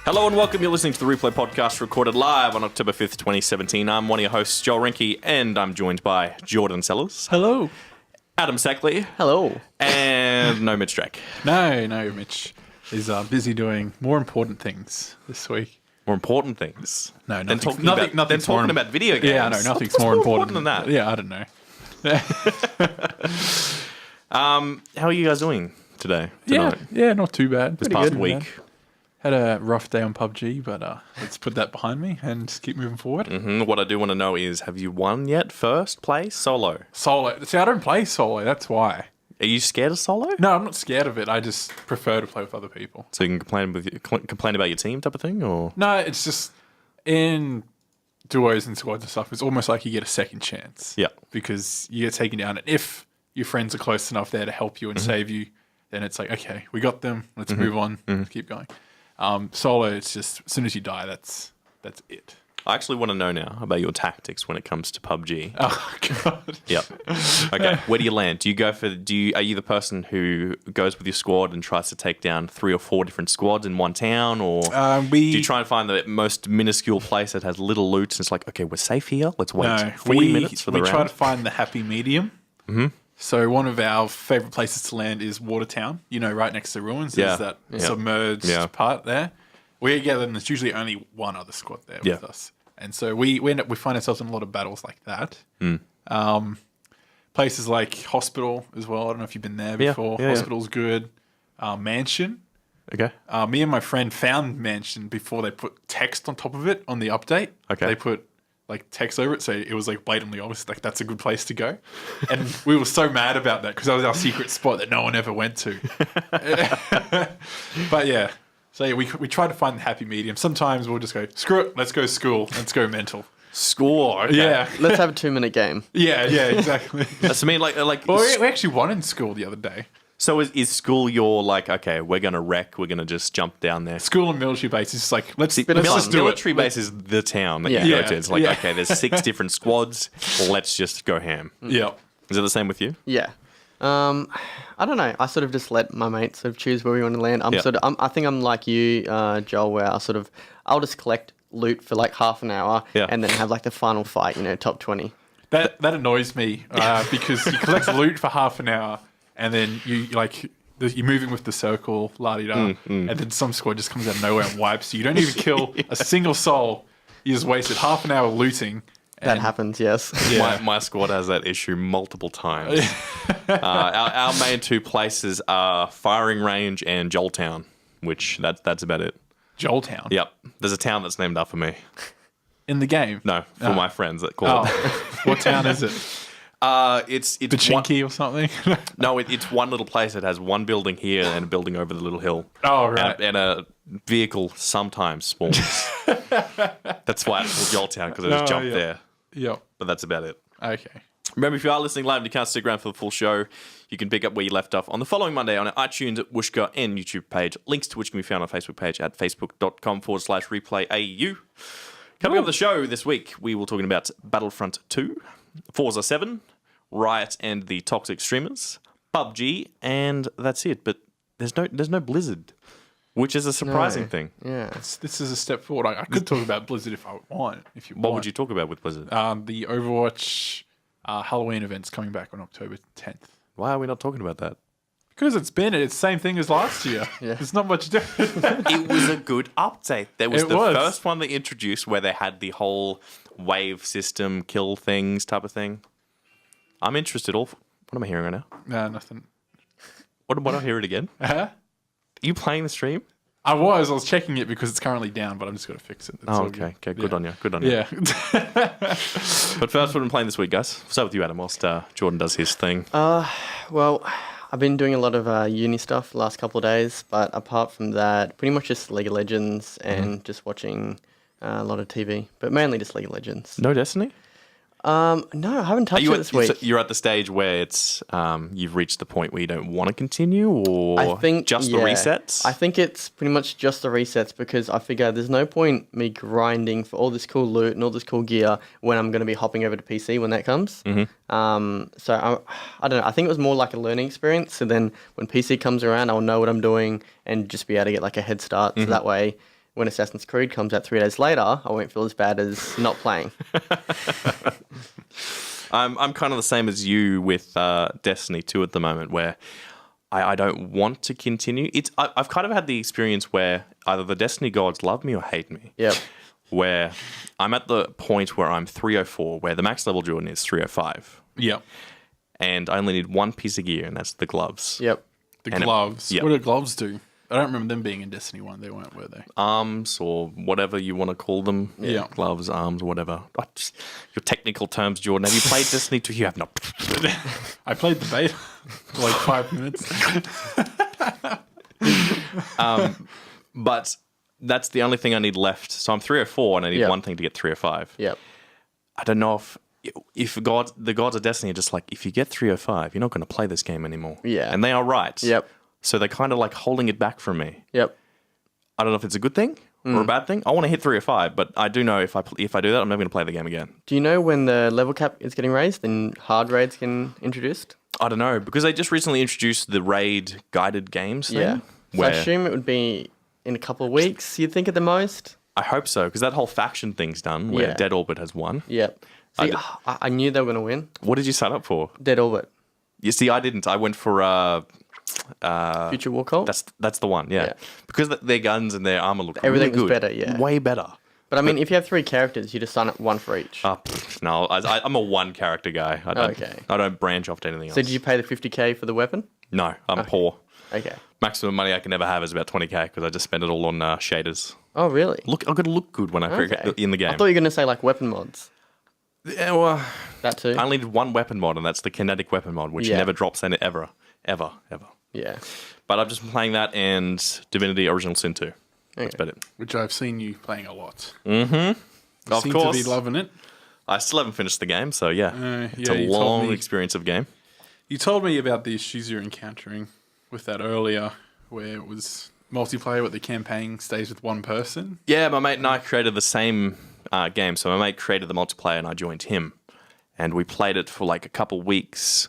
Hello and welcome. You're listening to the Replay Podcast, recorded live on October 5th, 2017. I'm one of your hosts, Joel Rinke, and I'm joined by Jordan Sellers. Hello. Adam Sackley. Hello. And no Mitch Drake. No, Mitch is busy doing more important things this week. More important things? No, Than nothing. talking about video games. Yeah, I know. Nothing's What's more important than that. Yeah, I don't know. How are you guys doing today? Yeah, not too bad. This past week. Had a rough day on PUBG, but let's put that behind me and keep moving forward. What I do want to know is, have you won yet? First place? Solo? Solo. See, I don't play solo. That's why. Are you scared of solo? No, I'm not scared of it. I just prefer to play with other people. So you can complain about your team type of thing? Or No, it's just in duos and squads and stuff, it's almost like you get a second chance. Yeah. Because you get taken down. And if your friends are close enough there to help you and save you, then it's like, okay, we got them. Let's move on. Let's keep going. Solo, it's just as soon as you die, that's it. I actually want to know now about your tactics when it comes to PUBG. Oh god. Yep. Okay. Where do you land? Are you the person who goes with your squad and tries to take down 3 or 4 different squads in one town, or do you try and find the most minuscule place that has little loot and it's like, okay, we're safe here. Let's wait 40 minutes for the round. We try to find the happy medium. So one of our favorite places to land is Watertown. You know, right next to ruins. There's that submerged part there. We get them. There's usually only one other squad there with us, and so we find ourselves in a lot of battles like that. Places like Hospital as well. I don't know if you've been there before. Hospital's good. Mansion. Okay. Me and my friend found Mansion before they put text on top of it on the update. Okay. They put like text over it, so it was like blatantly obvious, like that's a good place to go. And we were so mad about that because that was our secret spot that no one ever went to. But yeah, so yeah, we try to find the happy medium. Sometimes we'll just go, screw it, let's go school, let's go mental. Score. Okay. Yeah. Let's have a 2-minute game. Yeah, exactly. That's I mean, like. Well, we actually won in school the other day. So is school your like, okay, we're gonna wreck, we're gonna just jump down there? School and military base is just like let's just do military it. base is the town that you go to. It's like okay, there's 6 different squads. Let's just go ham. Yeah. Is it the same with you? Yeah. I don't know. I sort of just let my mates sort of choose where we want to land. I think I'm like you, Joel, where I'll just collect loot for like half an hour and then have like the final fight, top 20. That annoys me because you collect loot for half an hour. And then you're moving with the circle, la-di-da, and then some squad just comes out of nowhere and wipes you. You don't even kill a single soul. You just wasted half an hour looting. That happens, yes. Yeah. My squad has that issue multiple times. Our main 2 places are Firing Range and Joeltown, which that's about it. Joeltown? Yep. There's a town that's named after me. In the game? No, for my friends that call it. What town is it? It's Pachinki or something? No, it's one little place that has one building here and a building over the little hill. Oh, right. And a vehicle sometimes spawns. That's why it's called Joeltown, because I just jumped there. Yep. But that's about it. Okay. Remember, if you are listening live and you can't stick around for the full show, you can pick up where you left off on the following Monday on our iTunes, Whooshka, and YouTube page. Links to which can be found on our Facebook page at facebook.com/replayau. Coming up the show this week, we will be talking about Battlefront II, Forza 7, Riot and the Toxic Streamers, PUBG, and that's it. But there's no Blizzard, which is a surprising thing. Yeah, this is a step forward. I could talk about Blizzard if I want. What would you talk about with Blizzard? The Overwatch Halloween event's coming back on October 10th. Why are we not talking about that? Because it's the same thing as last year. There's not much different. It was a good update. There was first one they introduced where they had the whole wave system, kill things type of thing. I'm interested. What am I hearing right now? No, nothing. What I hear it again? Are you playing the stream? I was checking it because it's currently down, but I'm just going to fix it. Okay. Good on you. Yeah. But first, what have we been playing this week, guys? We'll start with you, Adam, whilst Jordan does his thing. Well, I've been doing a lot of uni stuff the last couple of days, but apart from that, pretty much just League of Legends and just watching a lot of TV, but mainly just League of Legends. No Destiny? No, I haven't touched it this week. So you're at the stage where it's you've reached the point where you don't want to continue, or I think just the resets? I think it's pretty much just the resets because I figure there's no point me grinding for all this cool loot and all this cool gear when I'm going to be hopping over to PC when that comes. So I don't know. I think it was more like a learning experience. So then when PC comes around, I'll know what I'm doing and just be able to get like a head start. So that way, when Assassin's Creed comes out 3 days later, I won't feel as bad as not playing. I'm kind of the same as you with Destiny 2 at the moment, where I don't want to continue. I've kind of had the experience where either the Destiny gods love me or hate me. Yep. Where I'm at the point where I'm 304, where the max level Jordan is 305. Yep. And I only need one piece of gear, and that's the gloves. Yep. Gloves. What do gloves do? I don't remember them being in Destiny 1. They weren't, were they? Arms or whatever you want to call them. Yeah. Gloves, arms, whatever. Your technical terms, Jordan. Have you played Destiny 2? You have not. I played the beta for like 5 minutes. But that's the only thing I need left. So I'm 304 and I need one thing to get 305. Yep. I don't know if the gods of Destiny are just like, if you get 305, you're not going to play this game anymore. Yeah. And they are right. Yep. So they're kind of like holding it back from me. Yep. I don't know if it's a good thing or a bad thing. I want to hit 305, but I do know if I do that, I'm never going to play the game again. Do you know when the level cap is getting raised and hard raids getting introduced? I don't know, because they just recently introduced the raid guided games thing. Yeah. So I assume it would be in a couple of weeks, you'd think at the most? I hope so, because that whole faction thing's done where Dead Orbit has won. Yep. See, I knew they were going to win. What did you sign up for? Dead Orbit. You see, I didn't. I went for... Future War Cult? That's the one, yeah. Because their guns and their armor look Everything really was good. better, yeah. Way better. But I mean, if you have 3 characters, you just sign up 1 for each. No, I'm a one character guy. I don't branch off to anything else. So did you pay the 50k for the weapon? No, I'm poor. Okay. Maximum money I can ever have is about 20k because I just spend it all on shaders. Oh, really? I've got to look good when I in the game. I thought you were going to say like weapon mods. Yeah, well, that too. I only did one weapon mod, and that's the kinetic weapon mod, which never drops in it ever. Yeah. But I've just been playing that and Divinity Original Sin 2. That's about it. Which I've seen you playing a lot. Mm-hmm. Of seem course. to be loving it. I still haven't finished the game, so it's a long experience of game. You told me about the issues you're encountering with that earlier, where it was multiplayer, but the campaign stays with one person. Yeah, my mate and I created the same game. So my mate created the multiplayer and I joined him. And we played it for like a couple weeks,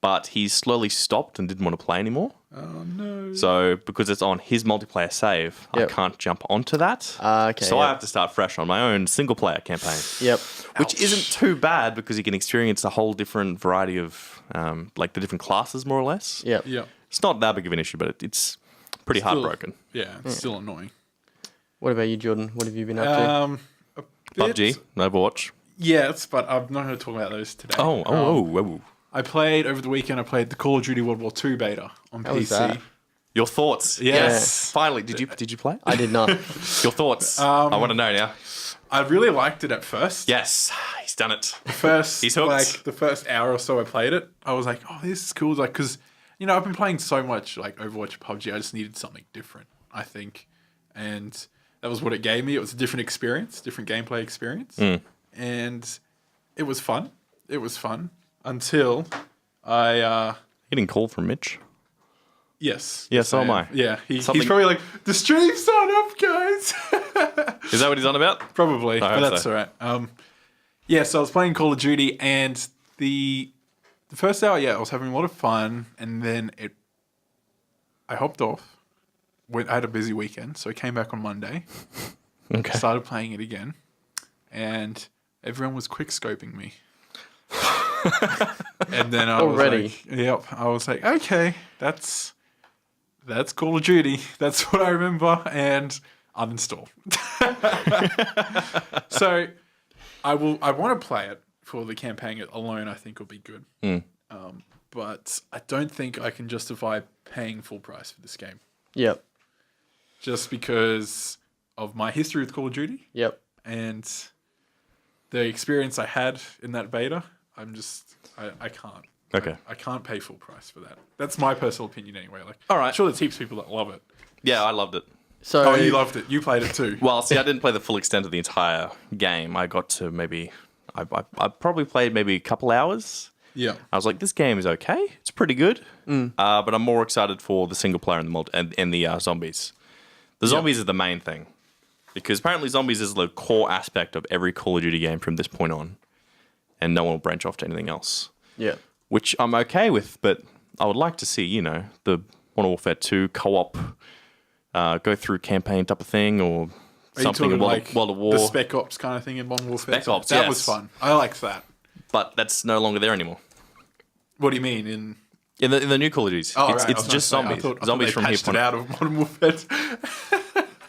but he slowly stopped and didn't want to play anymore. Oh, no. So because it's on his multiplayer save, I can't jump onto that. Okay. So I have to start fresh on my own single-player campaign. Yep. Which isn't too bad because you can experience a whole different variety of, like the different classes, more or less. Yep. It's not that big of an issue, but it's pretty heartbroken. Yeah, it's still annoying. What about you, Jordan? What have you been up to? PUBG, Overwatch. Yes, but I'm not going to talk about those today. Oh. I played over the weekend. I played the Call of Duty World War II beta on PC. was that? Your thoughts? Yes. Finally, did you play? I did not. Your thoughts? I want to know now. I really liked it at first. Yes, he's done it. He's hooked. Like the first hour or so I played it, I was like, "Oh, this is cool." Like, because I've been playing so much like Overwatch, and PUBG. I just needed something different, I think, and that was what it gave me. It was a different experience, different gameplay experience, and it was fun. It was fun until I getting called from Mitch. Yes. Yeah, so am I. Yeah, he's probably like, the stream's not up, guys. Is that what he's on about? Probably, but that's all right. So I was playing Call of Duty, and the first hour, I was having a lot of fun, and then I hopped off. I had a busy weekend, so I came back on Monday. Okay. Started playing it again, and everyone was quick scoping me. And then I was like, okay, that's Call of Duty. That's what I remember, and uninstall. So I want to play it for the campaign alone. I think will be good. But I don't think I can justify paying full price for this game. Yep. Just because of my history with Call of Duty. Yep. And the experience I had in that beta, I can't. Okay. I can't pay full price for that. That's my personal opinion anyway. Like, all right. I'm sure there's heaps of people that love it. Yeah, I loved it. So you loved it. You played it too. Well, see, I didn't play the full extent of the entire game. I got to maybe I probably played maybe a couple hours. Yeah. I was like, this game is okay. It's pretty good. But I'm more excited for the single player and the zombies. The zombies is the main thing. Because apparently zombies is the core aspect of every Call of Duty game from this point on. And no one will branch off to anything else. Yeah. Which I'm okay with, but I would like to see, the Modern Warfare 2 co-op, go through campaign type of thing, or something in World of War. The Spec Ops kind of thing in Modern Warfare. Spec Ops, That was fun. I liked that. But that's no longer there anymore. What do you mean in the new Call of Duty? It's just zombies. Zombies from here point out of Modern Warfare.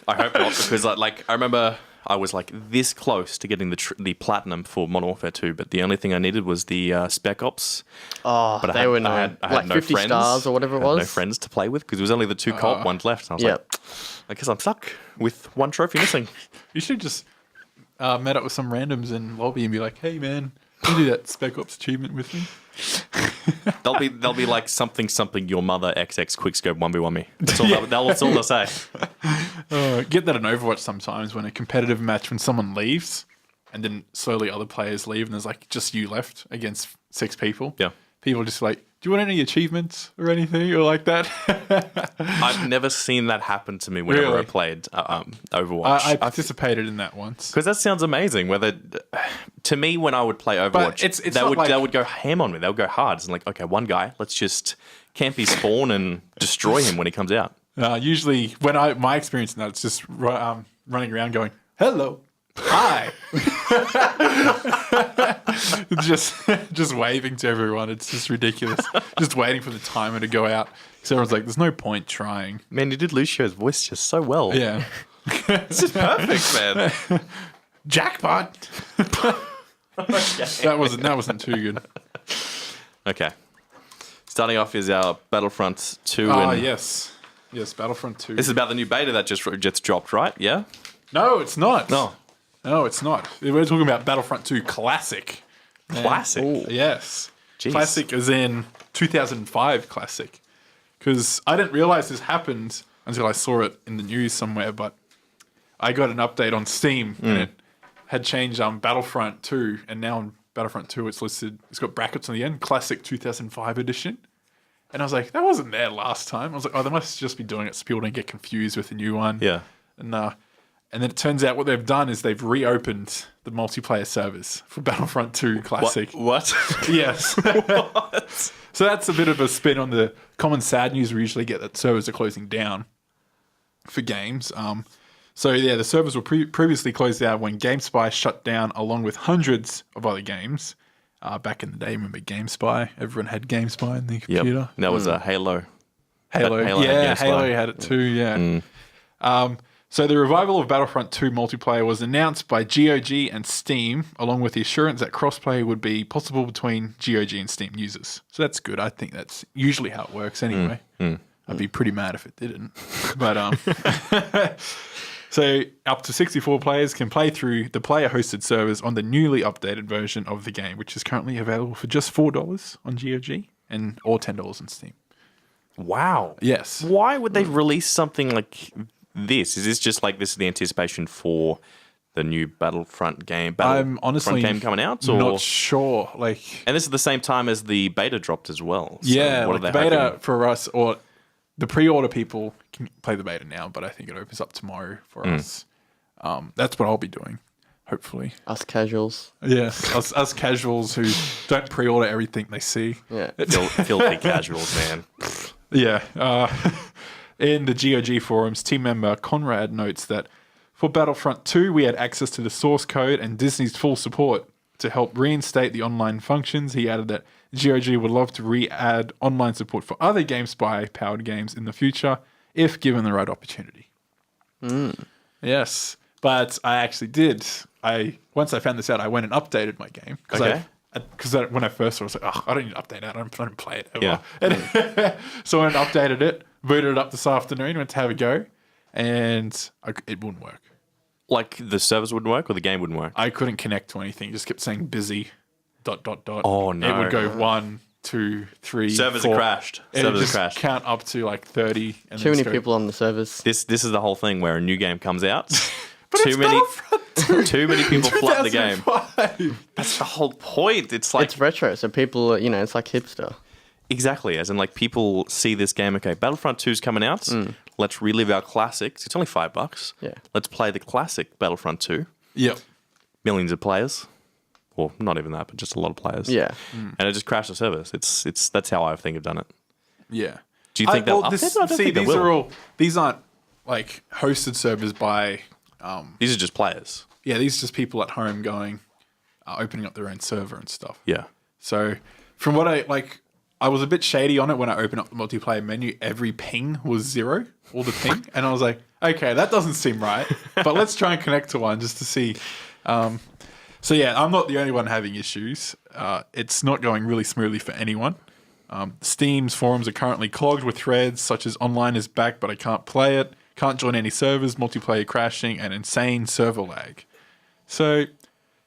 I hope not, because I remember I was like this close to getting the platinum for Modern Warfare 2, but the only thing I needed was the Spec Ops. Oh, but I had like no 50 friends, stars or whatever it was. No friends to play with, because there was only the 2 co-op ones left. And I was like, I guess I'm stuck with 1 trophy missing. You should just met up with some randoms in lobby and be like, hey man, can you do that Spec Ops achievement with me? They'll be like something your mother XX quickscope 1v1 me. That's all they'll say. Get that in Overwatch sometimes when a competitive match, when someone leaves and then slowly other players leave and there's like just you left against 6 people. Yeah. People just like, do you want any achievements or anything or like that? I've never seen that happen to me whenever I played Overwatch. I participated in that once. Because that sounds amazing. To me, when I would play Overwatch, they would go ham on me. They would go hard. It's like, okay, one guy, let's just camp his spawn and destroy him when he comes out. Usually, my experience in that, it's just running around going, hello. Hi. just waving to everyone. It's just ridiculous. Just waiting for the timer to go out. So everyone's like, there's no point trying. Man, you did Lucio's voice just so well. Yeah. It's just perfect, man. Jackpot. That wasn't too good. Okay. Starting off is our Battlefront 2. Yes. Yes, Battlefront 2. This is about the new beta that just dropped, right? Yeah? No, it's not. No, it's not. We're talking about Battlefront 2 Classic. Classic? Ooh. Yes. Jeez. Classic as in 2005 Classic. Because I didn't realize this happened until I saw it in the news somewhere, but I got an update on Steam and it had changed Battlefront 2, and now on Battlefront 2 it's listed, it's got brackets on the end, Classic 2005 Edition. And I was like, that wasn't there last time. I was like, they must just be doing it so people don't get confused with the new one. Yeah. And then it turns out what they've done is they've reopened the multiplayer servers for Battlefront 2 Classic. What? Yes. What? So that's a bit of a spin on the common sad news we usually get, that servers are closing down for games. The servers were previously closed out when GameSpy shut down, along with hundreds of other games. Back in the day, remember GameSpy? Everyone had GameSpy in the computer. Yep. That was Halo. Halo had it too, yeah. So the revival of Battlefront 2 multiplayer was announced by GOG and Steam, along with the assurance that crossplay would be possible between GOG and Steam users. So that's good. I think that's usually how it works anyway. I'd be pretty mad if it didn't. But so up to 64 players can play through the player-hosted servers on the newly updated version of the game, which is currently available for just $4 on GOG or $10 on Steam. Wow. Yes. Why would they release something like this? Is this just like this is the anticipation for the new Battlefront game? I'm honestly game coming out, or? Not sure. And this is the same time as the beta dropped as well. So the beta for us, or the pre-order people can play the beta now, but I think it opens up tomorrow for us. That's what I'll be doing, hopefully. Us casuals. Yeah, us casuals who don't pre-order everything they see. Yeah, filthy casuals, man. Yeah. In the GOG forums, team member Conrad notes that for Battlefront 2, we had access to the source code and Disney's full support to help reinstate the online functions. He added that GOG would love to re-add online support for other GameSpy-powered games in the future, if given the right opportunity. Yes, but I actually did. Once I found this out, I went and updated my game. Because when I first saw it, I was like, I don't need to update it. I don't play it ever. Yeah. So I went and updated it, booted it up this afternoon, went to have a go, and it wouldn't work. Like the servers wouldn't work or the game wouldn't work? I couldn't connect to anything. It just kept saying busy, ... Oh, no. It would go 1, 2, 3, Servers 4. are crashed. Servers are crashed. Count up to like 30. And too many people on the servers. This is the whole thing where a new game comes out. Too many people flood the game. That's the whole point. It's like it's retro, so people, it's like hipster. Exactly, as in like people see this game. Okay, Battlefront 2 is coming out. Let's relive our classics. It's only $5. Yeah. Let's play the classic Battlefront 2. Yep. Millions of players, or not even that, but just a lot of players. Yeah. And it just crashed the servers. It's that's how I think I've done it. Yeah. Do you think they'll update it? I don't think they will. These aren't like hosted servers by. These are just players. Yeah, these are just people at home going, opening up their own server and stuff. Yeah. So from what I was a bit shady on it when I opened up the multiplayer menu. Every ping was 0, all the ping. And I was like, okay, that doesn't seem right. But let's try and connect to one just to see. So yeah, I'm not the only one having issues. It's not going really smoothly for anyone. Steam's forums are currently clogged with threads such as online is back, but I can't play it. Can't join any servers, multiplayer crashing, and insane server lag. So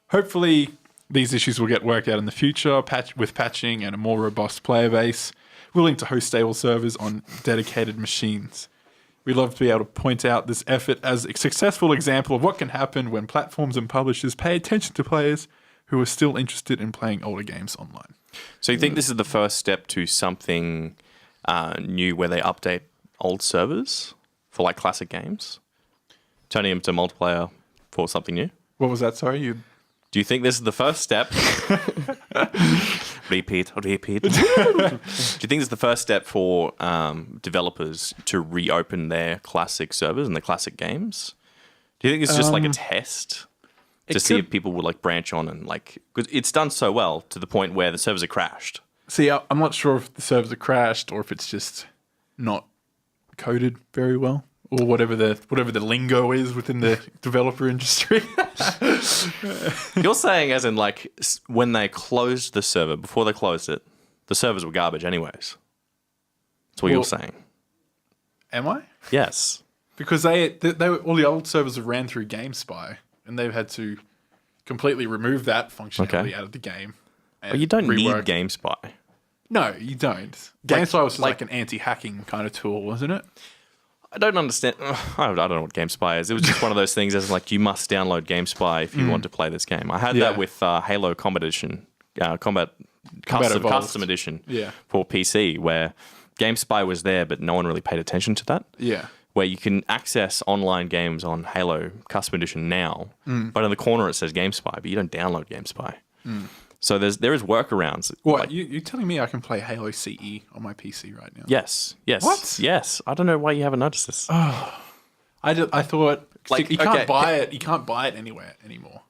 hopefully these issues will get worked out in the future with patching and a more robust player base, willing to host stable servers on dedicated machines. We'd love to be able to point out this effort as a successful example of what can happen when platforms and publishers pay attention to players who are still interested in playing older games online. So you think this is the first step to something new where they update old servers for like classic games? Turning them to multiplayer for something new? What was that? Sorry, Do you think this is the first step? Repeat. Do you think this is the first step for developers to reopen their classic servers and the classic games? Do you think it's just like a test to see if people would like branch on and like... Because it's done so well to the point where the servers are crashed. See, I'm not sure if the servers are crashed or if it's just not coded very well. Or whatever the lingo is within the developer industry. You're saying as in like when they closed the server, before they closed it, the servers were garbage anyways. That's what you're saying. Am I? Yes. Because they all the old servers are ran through GameSpy, and they've had to completely remove that functionality out of the game. But you don't need GameSpy. No, you don't. GameSpy was just like an anti-hacking kind of tool, wasn't it? I don't understand. I don't know what GameSpy is. It was just one of those things as like you must download GameSpy if you want to play this game. I had that with Halo Combat Edition, Custom Edition for PC, where GameSpy was there, but no one really paid attention to that. Yeah. Where you can access online games on Halo Custom Edition now, but in the corner it says GameSpy, but you don't download GameSpy. So there is workarounds. What, like, you're telling me I can play Halo CE on my PC right now? Yes. What? Yes. I don't know why you haven't noticed this. Oh, I thought like, you can't buy it. You can't buy it anywhere anymore.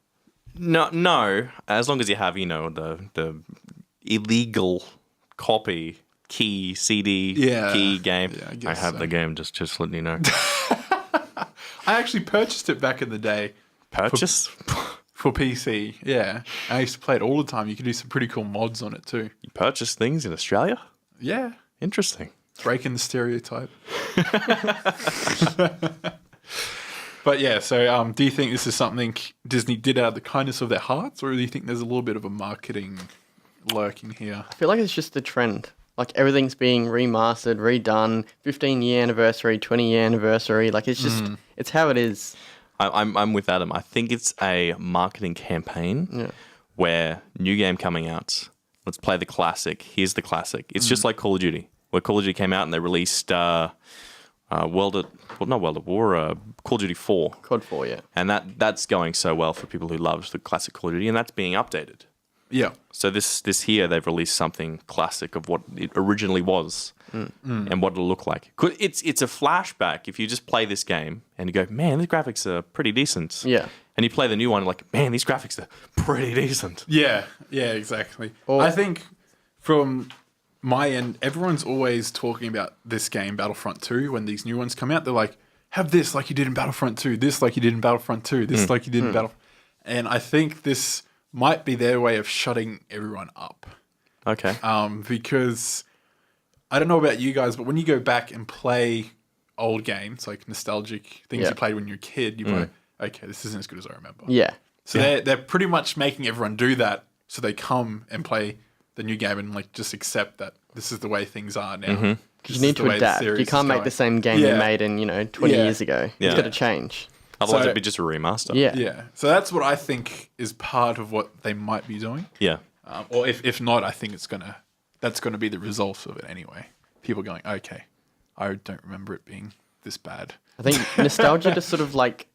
No. As long as you have, the illegal copy key CD key game. Yeah, I have the game. Just letting you know. I actually purchased it back in the day. Purchase? For PC, yeah. I used to play it all the time. You could do some pretty cool mods on it too. You purchase things in Australia? Yeah. Interesting. Breaking the stereotype. But yeah, so do you think this is something Disney did out of the kindness of their hearts, or do you think there's a little bit of a marketing lurking here? I feel like it's just the trend. Like everything's being remastered, redone, 15-year anniversary, 20-year anniversary. Like it's just, it's how it is. I'm with Adam. I think it's a marketing campaign where new game coming out. Let's play the classic. Here's the classic. It's just like Call of Duty, where Call of Duty came out and they released Call of Duty 4. COD 4, yeah. And that's going so well for people who love the classic Call of Duty, and that's being updated. Yeah. So this here, they've released something classic of what it originally was and what it'll look like. It's a flashback. If you just play this game and you go, man, these graphics are pretty decent. Yeah. And you play the new one, like, man, these graphics are pretty decent. Yeah, exactly. I think from my end, everyone's always talking about this game, Battlefront 2, when these new ones come out. They're like, have this like you did in Battlefront 2, this like you did in Battlefront 2, this like you did in Battlefront. And I think this might be their way of shutting everyone up. Okay. Because I don't know about you guys, but when you go back and play old games, like nostalgic things you played when you were a kid, you're like, okay, this isn't as good as I remember. Yeah. So they're pretty much making everyone do that, so they come and play the new game and like just accept that this is the way things are now. You need to adapt. You can't make the same game you made in 20 years ago. It's got to change. Otherwise, it'd be just a remaster. Yeah. So that's what I think is part of what they might be doing. Yeah. Or if not, I think that's gonna be the result of it anyway. People going, okay, I don't remember it being this bad. I think nostalgia just sort of like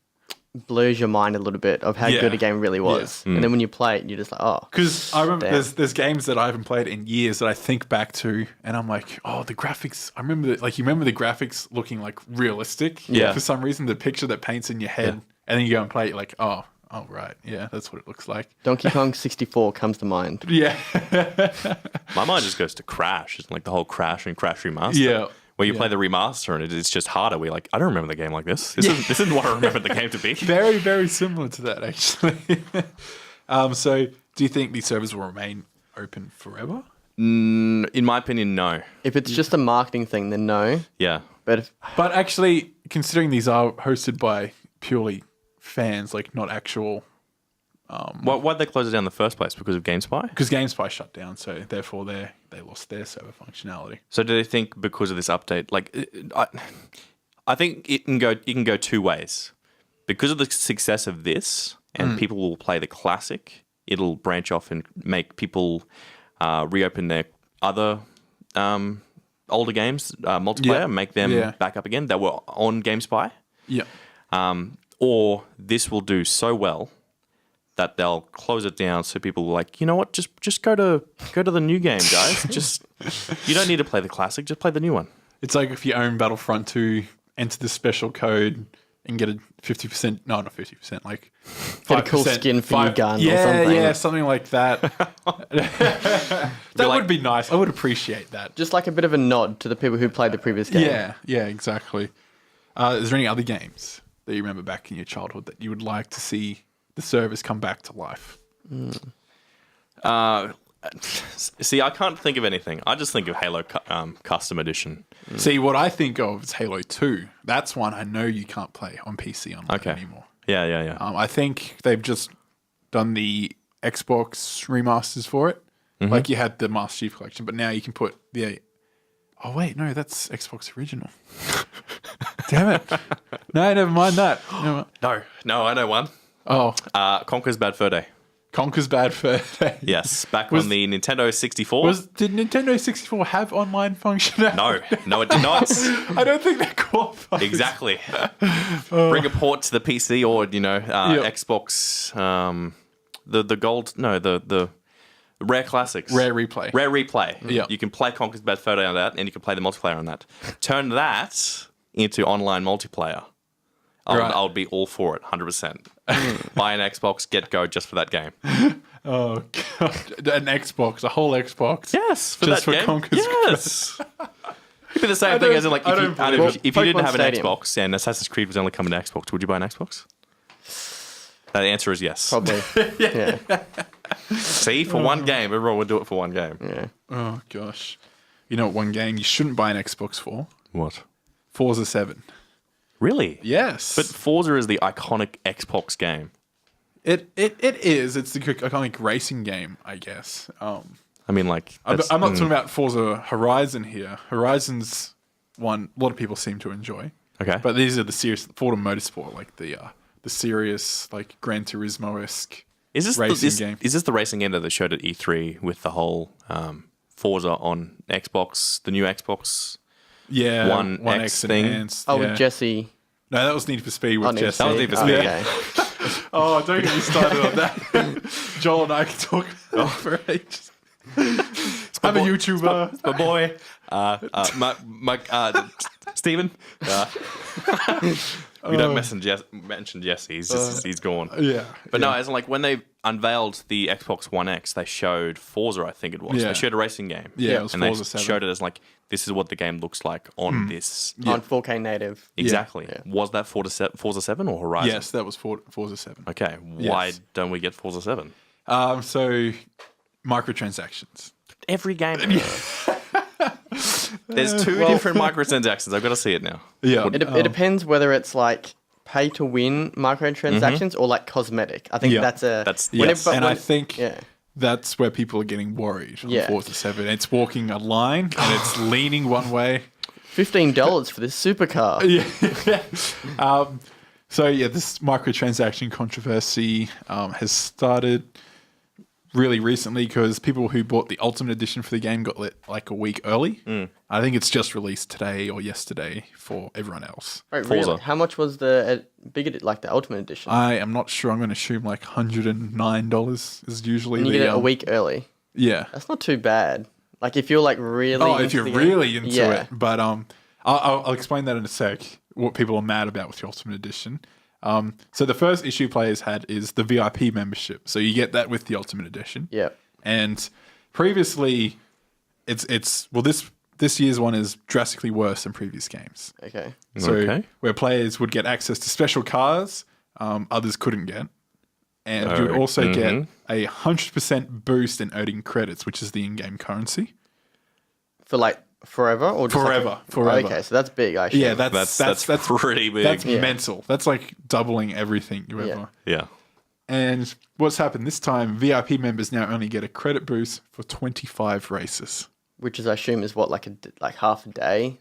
blows your mind a little bit of how good a game really was. And then when you play it, you're just like, oh. Because I remember there's games that I haven't played in years that I think back to and I'm like, oh, the graphics. I remember you remember the graphics looking like realistic. Yeah. For some reason, the picture that paints in your head and then you go and play it, you're like, oh, right. Yeah, that's what it looks like. Donkey Kong 64 comes to mind. Yeah. My mind just goes to Crash. It's like the whole Crash and Crash Remaster. Yeah. Where you play the remaster and it's just harder. We're like, I don't remember the game like this. This isn't what I remember the game to be. Very, very similar to that, actually. So, do you think these servers will remain open forever? In my opinion, no. If it's just a marketing thing, then no. Yeah. But actually, considering these are hosted by purely fans, like not actual... Why'd they close it down in the first place? Because of GameSpy? Because GameSpy shut down, so therefore they lost their server functionality. So do they think because of this update, like I think it can go two ways. Because of the success of this, and people will play the classic, it'll branch off and make people reopen their other older games, multiplayer, make them back up again that were on GameSpy. Yeah. Or this will do so well that they'll close it down so people are like, you know what, just go to the new game, guys. You don't need to play the classic, just play the new one. It's like if you own Battlefront II, enter the special code and get a 50%, no, not 50%, like 5%. Get a cool skin for your gun or something. Yeah, something like that. That would be nice. I would appreciate that. Just like a bit of a nod to the people who played the previous game. Yeah, exactly. Is there any other games that you remember back in your childhood that you would like to see the servers come back to life? See, I can't think of anything. I just think of Halo Custom Edition. See, what I think of is Halo 2. That's one I know you can't play on PC online anymore. Yeah. I think they've just done the Xbox remasters for it. Like you had the Master Chief Collection, but now you can put the... Oh, wait, no, that's Xbox Original. Damn it. No, never mind that. No, I know one. Oh. Conker's Bad Fur Day. Conker's Bad Fur Day. Yes, back on the Nintendo 64. Did Nintendo 64 have online functionality? No, it did not. I don't think that qualifies. Exactly. Bring a port to the PC or, Xbox, the gold, no, the Rare Classics. Rare Replay. Yeah. You can play Conker's Bad Fur Day on that, and you can play the multiplayer on that. Turn that into online multiplayer. I would be all for it, 100%. Buy an Xbox, get go just for that game. Oh, God. An Xbox, a whole Xbox? Yes, for just that for game. Conker's Yes. It'd be the same thing as in, like, if you didn't have an Xbox and Assassin's Creed was only coming to Xbox, would you buy an Xbox? The answer is yes. Probably. Yeah. See, for one game, everyone would do it for one game. Yeah. Oh, gosh. You know what one game you shouldn't buy an Xbox for? What? Forza 7. Really? Yes. But Forza is the iconic Xbox game. It is. It's the iconic racing game, I guess. I mean, like... I'm not talking about Forza Horizon here. Horizon's one a lot of people seem to enjoy. Okay. But these are the serious... Forza Motorsport, like the serious, like, Gran Turismo-esque racing game. Is this the racing game that they showed at E3 with the whole Forza on Xbox, the new Xbox... Yeah, One X thing. Enhanced, with Jesse. No, that was Need for Speed with Jesse. That was Need for Speed. Okay. Oh, don't get me started on that. Joel and I can talk about it for ages. I'm a YouTuber. It's my boy. Stephen. We don't mention Jesse. He's gone. Yeah. But no, as in, like, when they unveiled the Xbox One X, they showed Forza, I think it was. Yeah. They showed a racing game. Yeah, it was and Forza they 7. showed it as, like, this is what the game looks like on this. On 4K native. Exactly. Yeah. Was that Forza 7 or Horizon? Yes, that was Forza 7. Okay. Why don't we get Forza 7? So, microtransactions. Every game. There's two different microtransactions. I've got to see it now. Yeah. It depends whether it's like pay to win microtransactions or like cosmetic. I think that's I think that's where people are getting worried on Forza 7. It's walking a line and it's leaning one way. $15 for this supercar. So yeah, this microtransaction controversy has started really recently because people who bought the Ultimate Edition for the game got it like a week early. I think it's just released today or yesterday for everyone else. Wait, really? How much was the the Ultimate Edition? I am not sure. I'm going to assume like $109 is usually. And you get it a week early. Yeah, that's not too bad. Like if you're like really. Oh, if you're really into it, but I'll explain that in a sec. What people are mad about with the Ultimate Edition. So the first issue players had is the VIP membership. So you get that with the Ultimate Edition. Yeah. And previously, this year's one is drastically worse than previous games. Okay. So where players would get access to special cars, others couldn't get. And you would also get a 100% boost in earning credits, which is the in-game currency. For like forever or just forever? Okay, so that's big. Actually, yeah, that's pretty big. That's mental. That's like doubling everything you ever. Yeah. And what's happened this time? VIP members now only get a credit boost for 25 races, which is I assume is what like half a day.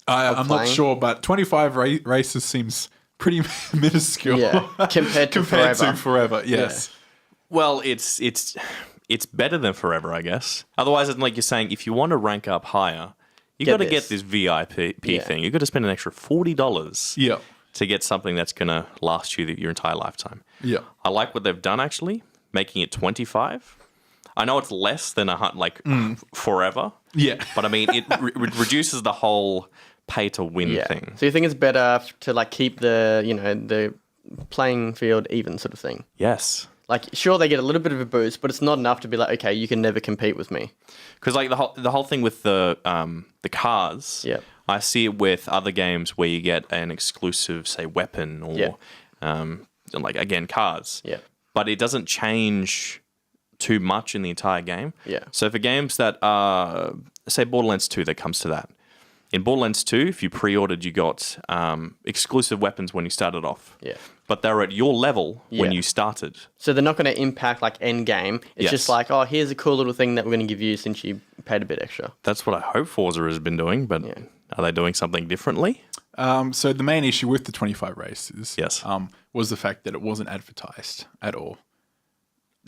I'm not sure, but 25 races seems pretty minuscule. Yeah, compared to forever. Yes. Yeah. Well, it's better than forever, I guess. Otherwise, like you're saying, if you want to rank up higher, you got to get this VIP thing. You got to spend an extra $40 to get something that's going to last you your entire lifetime. Yeah. I like what they've done, actually, making it 25. I know it's less than forever. Yeah. But I mean, it reduces the whole pay to win thing. So you think it's better to like keep the playing field even sort of thing? Yes. Like, sure, they get a little bit of a boost, but it's not enough to be like, okay, you can never compete with me. Because like the whole thing with the cars, I see it with other games where you get an exclusive, say, weapon or like again cars. Yeah. But it doesn't change too much in the entire game. Yeah. So for games that are, say, Borderlands 2, that comes to that. In Borderlands 2, if you pre-ordered, you got exclusive weapons when you started off. Yeah. But they're at your level when you started. So they're not going to impact like end game. It's just like, oh, here's a cool little thing that we're going to give you since you paid a bit extra. That's what I hope Forza has been doing, but are they doing something differently? So the main issue with the 25 races was the fact that it wasn't advertised at all.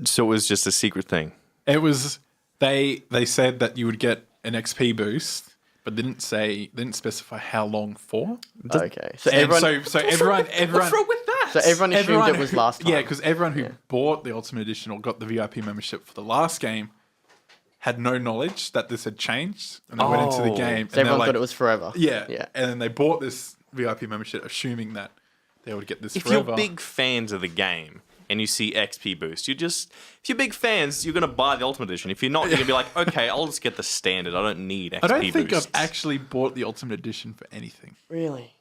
So it was just a secret thing? It was, they said that you would get an XP boost, but didn't specify how long for. Okay. So everyone what's wrong with that? So everyone assumed it was last time. Yeah, because everyone who bought the Ultimate Edition or got the VIP membership for the last game had no knowledge that this had changed, and they went into the game. So everyone thought it was forever. Yeah. And then they bought this VIP membership, assuming that they would get this forever. If you're big fans of the game and you see XP boost, if you're big fans, you're going to buy the Ultimate Edition. If you're not, you're going to be like, okay, I'll just get the standard. I don't need XP boost. I don't think I've actually bought the Ultimate Edition for anything. Really?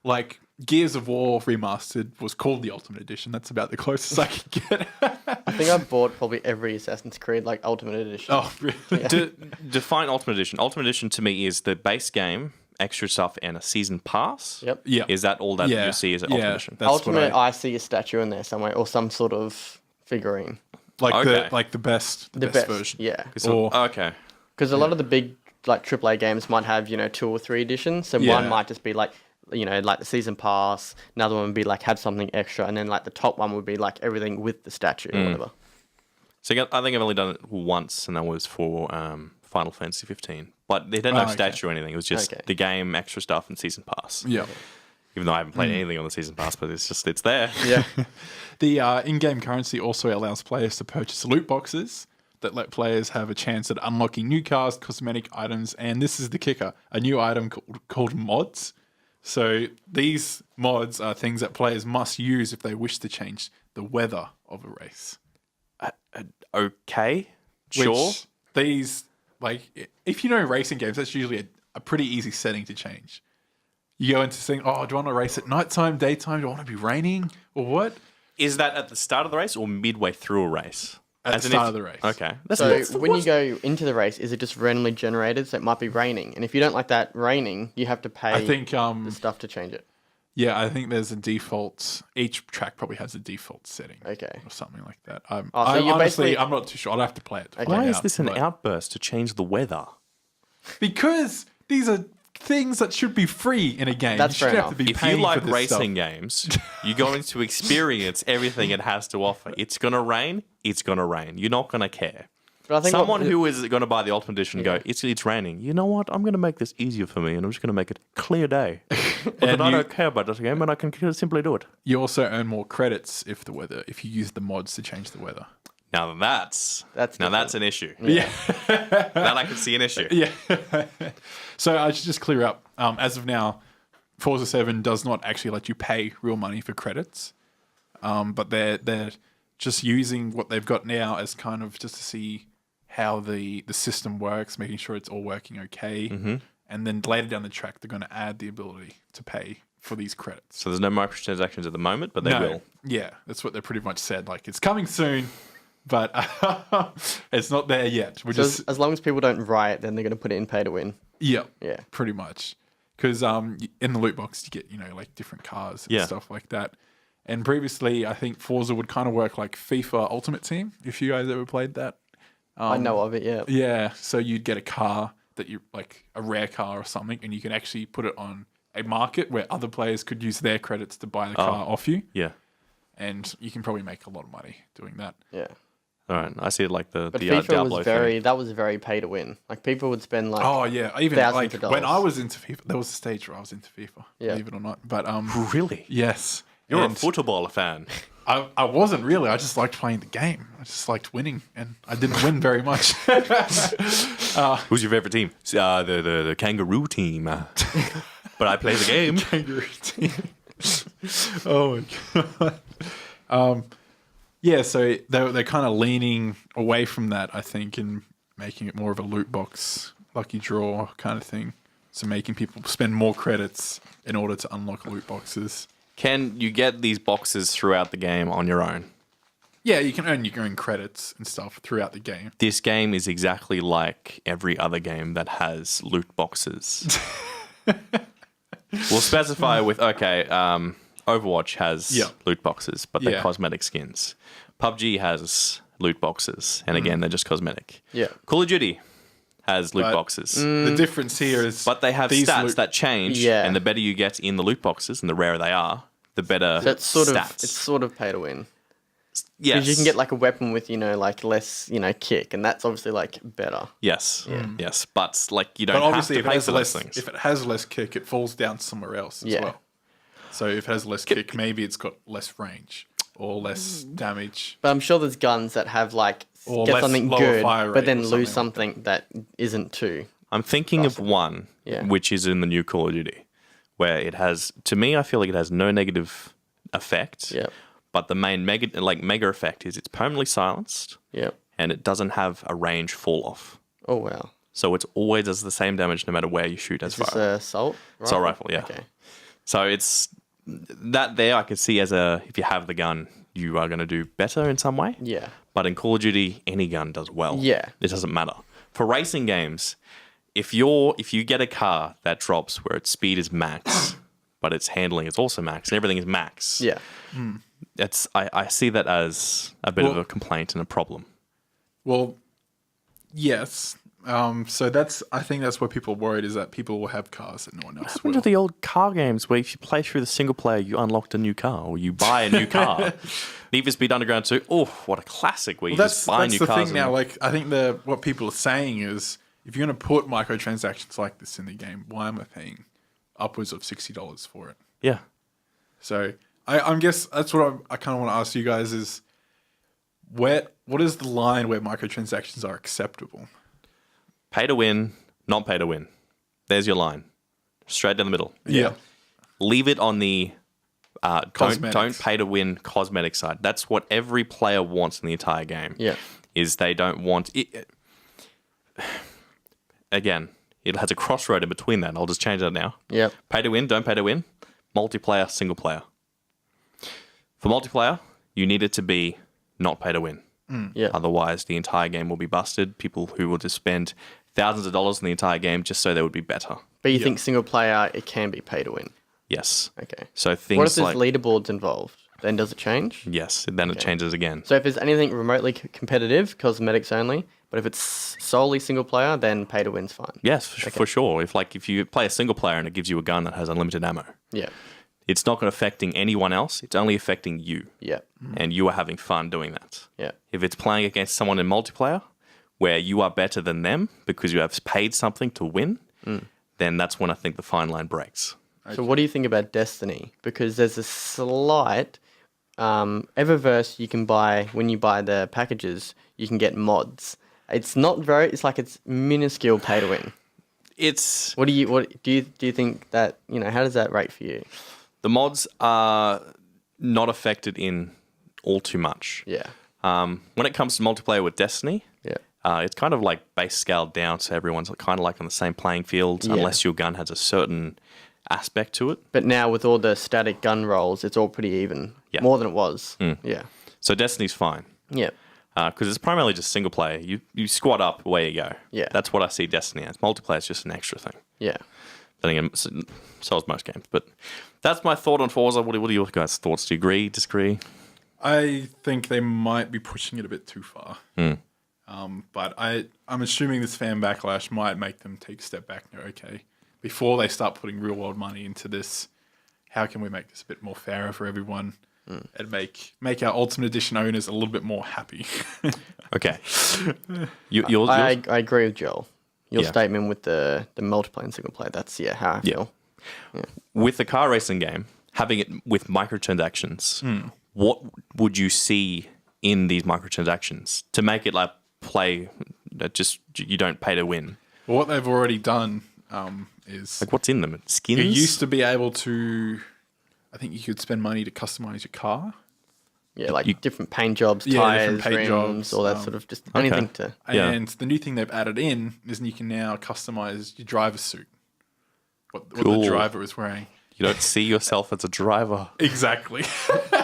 Like, Gears of War Remastered was called the Ultimate Edition. That's about the closest I could get. I think I've bought probably every Assassin's Creed, like, Ultimate Edition. Oh, really? Yeah. Define Ultimate Edition. Ultimate Edition to me is the base game, extra stuff, and a season pass. Yep. Yeah. Is that all that you see as an Ultimate Edition? Ultimate, I see a statue in there somewhere or some sort of figurine. Like the best version. Yeah. Okay. Because a lot of the big like AAA games might have 2 or 3 editions. So one might just be like like the season pass. Another one would be like had something extra, and then like the top one would be like everything with the statue or whatever. So I think I've only done it once, and that was for Final Fantasy 15. But they didn't have statue or anything. It was just the game, extra stuff, and season pass. Yeah. Even though I haven't played anything on the season pass, but it's there. Yeah. The in-game currency also allows players to purchase loot boxes that let players have a chance at unlocking new cars, cosmetic items, and this is the kicker, a new item called mods. So these mods are things that players must use if they wish to change the weather of a race. Okay, sure. Which these, like, if you know racing games, that's usually a pretty easy setting to change. You go into saying, oh, do you want to race at nighttime, daytime? Do you want to be raining or what? Is that at the start of the race or midway through a race? At the start of the race. Okay. So when you go into the race, is it just randomly generated? So it might be raining. And if you don't like that raining, you have to pay the stuff to change it. Yeah, I think there's a default. Each track probably has a default setting. Okay. Or something like that. So honestly, I'm not too sure. I'll have to play it. Why is this an outburst to change the weather? Because these are things that should be free in a game. That's fair enough. If you like racing games, you're going to experience everything it has to offer. It's going to rain. It's going to rain. You're not going to care. But I think someone who is going to buy the Ultimate Edition go, it's raining. You know what? I'm going to make this easier for me, and I'm just going to make it a clear day. And I don't care about this game, and I can simply do it. You also earn more credits if you use the mods to change the weather. Now that's an issue. Yeah. That I can see an issue. Yeah. So I should just clear up. As of now, Forza 7 does not actually let you pay real money for credits. But they're just using what they've got now as kind of just to see how the system works, making sure it's all working okay. Mm-hmm. And then later down the track, they're going to add the ability to pay for these credits. So there's no microtransactions at the moment, but they will. Yeah, that's what they pretty much said. Like, it's coming soon, but it's not there yet. As long as people don't riot, then they're going to put it in pay to win. Yeah, pretty much. Because in the loot box, you get, like different cars and stuff like that. And previously, I think Forza would kind of work like FIFA Ultimate Team, if you guys ever played that. I know of it, yeah. Yeah, so you'd get a car that you like a rare car or something, and you can actually put it on a market where other players could use their credits to buy the car off you. Yeah. And you can probably make a lot of money doing that. Yeah. All right, I see it like the FIFA Diablo was very pay to win. Like people would spend like even like when I was into FIFA, there was a stage where I was into FIFA, believe it or not. But really? Yes. You're a football fan. I wasn't really. I just liked playing the game. I just liked winning, and I didn't win very much. Who's your favorite team? The Kangaroo team. But I play the game. Kangaroo team. Oh my god. Yeah, so they're kind of leaning away from that, I think, and making it more of a loot box, lucky draw kind of thing. So making people spend more credits in order to unlock loot boxes. Can you get these boxes throughout the game on your own? Yeah, you can earn your own credits and stuff throughout the game. This game is exactly like every other game that has loot boxes. We'll specify with, Overwatch has loot boxes, but they're cosmetic skins. PUBG has loot boxes, and again, they're just cosmetic. Yeah. Call of Duty has loot boxes. The difference here is... But they have stats that change, and the better you get in the loot boxes, and the rarer they are, the better stats. It's sort of pay to win. Yes. Because you can get like a weapon with, like less, kick, and that's obviously like better. Yes. Yeah. Yes. But like you don't have to pay for those things. If it has less kick, it falls down somewhere else as well. So if it has less kick, maybe it's got less range or less damage. But I'm sure there's guns that have like get something good, but then lose something that isn't too. I'm thinking of one, which is in the new Call of Duty, where it has, to me, I feel like it has no negative effect. Yeah. But the main mega effect is it's permanently silenced. Yeah. And it doesn't have a range fall off. Oh wow. So it always does the same damage no matter where you shoot as far. Is this assault rifle? Assault rifle, yeah. Okay. So it's that there I can see as if you have the gun, you are going to do better in some way. Yeah. But in Call of Duty, any gun does well. Yeah. It doesn't matter. For racing games, if you get a car that drops where its speed is max, but its handling is also max, and everything is max. Yeah. I see that as a bit of a complaint and a problem. Well, yes. So I think that's where people are worried, is that people will have cars that no one else will. What happened to the old car games where if you play through the single player, you unlocked a new car or you buy a new car? Need for Speed Underground 2, oh, what a classic where you just buy new cars. That's the thing now. Like, I think what people are saying is, if you're going to put microtransactions like this in the game, why am I paying upwards of $60 for it? Yeah. So I guess that's what I kind of want to ask you guys is, what is the line where microtransactions are acceptable? Pay to win, not pay to win. There's your line. Straight down the middle. Yeah. Leave it on the don't pay to win cosmetic side. That's what every player wants in the entire game. Yeah. Is they don't want it. Again, it has a crossroad in between that. I'll just change that now. Yeah. Pay to win, don't pay to win. Multiplayer, single player. For multiplayer, you need it to be not pay to win. Yeah. Otherwise, the entire game will be busted. People who will just spend thousands of dollars in the entire game just so they would be better. But you think single player, it can be pay to win? Yes. Okay. So things what if there's leaderboards involved? Then does it change? Yes. Then it changes again. So if there's anything remotely competitive, cosmetics only, But if it's solely single player, then pay to win's fine. Yes, for sure. If you play a single player and it gives you a gun that has unlimited ammo, it's not going to affecting anyone else. It's only affecting you. Yeah. And you are having fun doing that. Yeah. If it's playing against someone in multiplayer where you are better than them because you have paid something to win, then that's when I think the fine line breaks. So what do you think about Destiny? Because there's a slight Eververse you can buy when you buy the packages. You can get mods. It's not very. It's like it's minuscule pay to win. It's. What do you think that how does that rate for you? The mods are not affected in all too much. Yeah. When it comes to multiplayer with Destiny, it's kind of like base scaled down, so everyone's kind of like on the same playing field, unless your gun has a certain aspect to it. But now with all the static gun rolls, it's all pretty even. Yeah. More than it was. Yeah. So Destiny's fine. Yeah. Because it's primarily just single player. You squad up, away you go. Yeah. That's what I see Destiny as. Multiplayer is just an extra thing. Yeah. Then again, so is most games. But that's my thought on Forza. What are your guys' thoughts? Do you agree, disagree? I think they might be pushing it a bit too far. But I'm assuming this fan backlash might make them take a step back and go, okay, before they start putting real world money into this, how can we make this a bit more fairer for everyone and make our Ultimate Edition owners a little bit more happy? Okay. I agree with Joel. Your statement with the multiplayer and single player, that's how I feel. Yeah. With the car racing game, having it with microtransactions, what would you see in these microtransactions to make it like play that just you don't pay to win? Well, what they've already done is... Like what's in them? Skins? You used to be able to... I think you could spend money to customize your car. Yeah, like different paint jobs, tires, rims, all that sort of just anything to... And the new thing they've added in is you can now customize your driver's suit. What the driver is wearing. You don't see yourself as a driver. Exactly.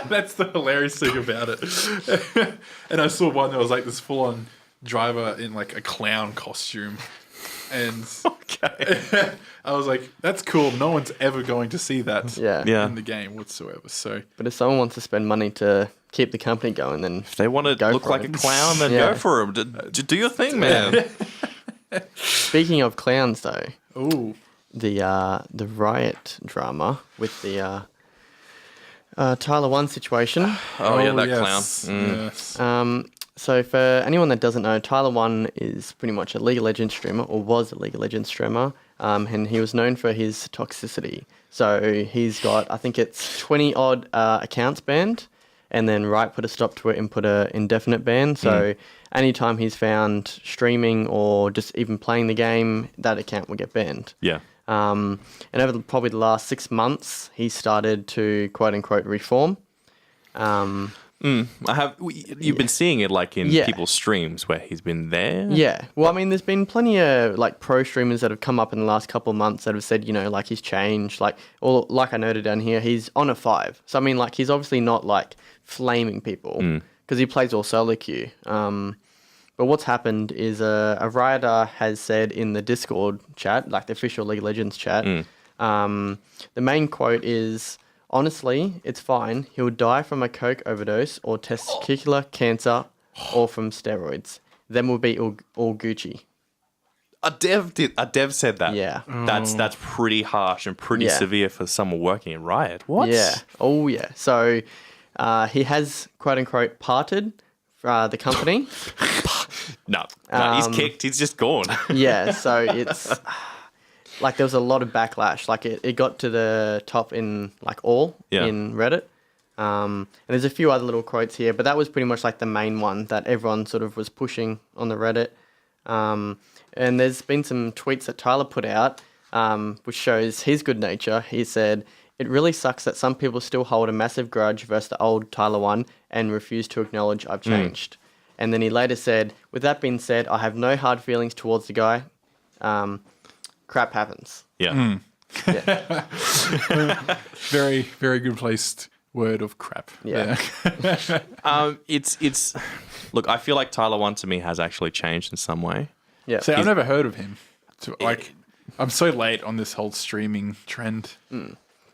That's the hilarious thing about it. And I saw one that was like this full-on driver in like a clown costume. And I was like, that's cool. No one's ever going to see that in the game whatsoever. So, but if someone wants to spend money to keep the company going, then if they want to look like a clown, then go for them. Do your thing, man. Speaking of clowns, though, the riot drama with the Tyler 1 situation. Clown. Yes. So for anyone that doesn't know, Tyler 1 is pretty much a League of Legends streamer, or was a League of Legends streamer, and he was known for his toxicity. So he's got, I think it's 20-odd accounts banned, and then Riot put a stop to it and put an indefinite ban. So anytime he's found streaming or just even playing the game, that account will get banned. Yeah. And over probably the last 6 months, he started to quote-unquote reform. You've been seeing it like in people's streams where he's been there. Yeah. Well, I mean, there's been plenty of like pro streamers that have come up in the last couple of months that have said, like he's changed. Like I noted down here, he's on a 5. So I mean, like he's obviously not like flaming people because he plays all solo queue. But what's happened is a Rioter has said in the Discord chat, like the official League of Legends chat, the main quote is, honestly, it's fine. He'll die from a coke overdose or testicular cancer or from steroids. Then we'll be all Gucci. A dev said that. Yeah. That's pretty harsh and pretty severe for someone working in Riot. What? Yeah. Oh, yeah. So he has, quote-unquote, parted the company. No, he's kicked. He's just gone. Yeah, so it's... Like, there was a lot of backlash. Like, it got to the top in, like, in Reddit. And there's a few other little quotes here, but that was pretty much, like, the main one that everyone sort of was pushing on the Reddit. And there's been some tweets that Tyler put out, which shows his good nature. He said, "It really sucks that some people still hold a massive grudge versus the old Tyler 1 and refuse to acknowledge I've changed." And then he later said, "With that being said, I have no hard feelings towards the guy. Crap happens." Yeah. Very, very good placed word of crap. Yeah. It's look, I feel like Tyler 1 to me has actually changed in some way. Yeah. See, I've never heard of him. I'm so late on this whole streaming trend.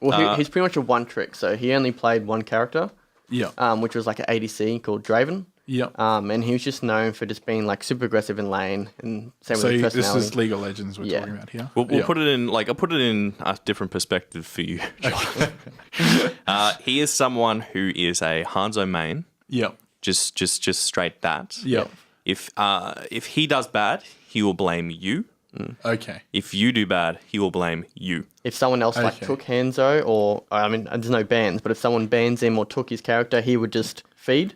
Well, he's pretty much a one trick. So he only played one character. Yeah. Which was like an ADC called Draven. Yep. And he was just known for just being like super aggressive in lane and same with his personality. This is League of Legends we're talking about here. We'll put it in I'll put it in a different perspective for you, John. He is someone who is a Hanzo main. Yep. Just straight that. Yep. If he does bad, he will blame you. Okay. If you do bad, he will blame you. If someone else like took Hanzo, or I mean, there's no bans, but if someone bans him or took his character, he would just feed.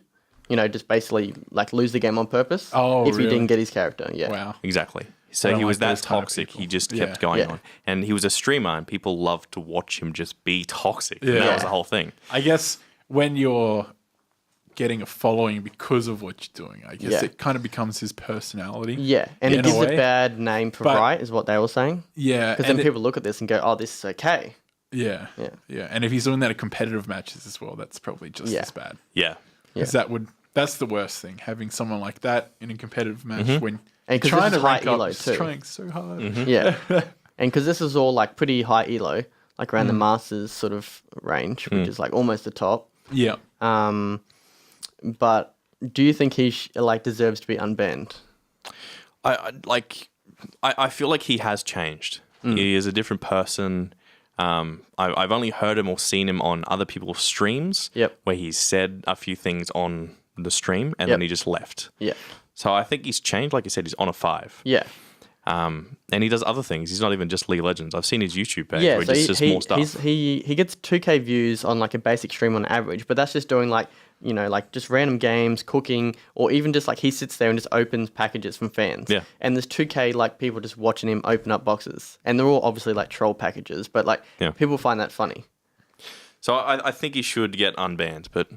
Just basically like lose the game on purpose. Oh, if he didn't get his character. Yeah. Wow. Exactly. So he was that toxic. He just kept going on, and he was a streamer, and people loved to watch him just be toxic. Yeah. And that was the whole thing. I guess when you're getting a following because of what you're doing, I guess it kind of becomes his personality. Yeah, and it gives a bad name for Bright, is what they were saying. Yeah. Because then people look at this and go, oh, this is okay. Yeah. Yeah. Yeah. And if he's doing that at competitive matches as well, that's probably just as bad. Yeah. Because that's the worst thing, having someone like that in a competitive match when and you're trying to rank high up, elo too. Trying so hard. Yeah. And because this is all like pretty high elo, like around the Masters sort of range, which is like almost the top. Yeah. But do you think he deserves to be unbanned? I feel like he has changed. He is a different person. I've only heard him or seen him on other people's streams where he's said a few things on the stream and then he just left. Yeah. So I think he's changed. Like you said, he's on a 5. Yeah. And he does other things. He's not even just League of Legends. I've seen his YouTube page where he just does more stuff. He gets 2K views on like a basic stream on average, but that's just doing like just random games, cooking, or even just like he sits there and just opens packages from fans. Yeah. And there's 2K like people just watching him open up boxes. And they're all obviously like troll packages, but like people find that funny. So I think he should get unbanned, but...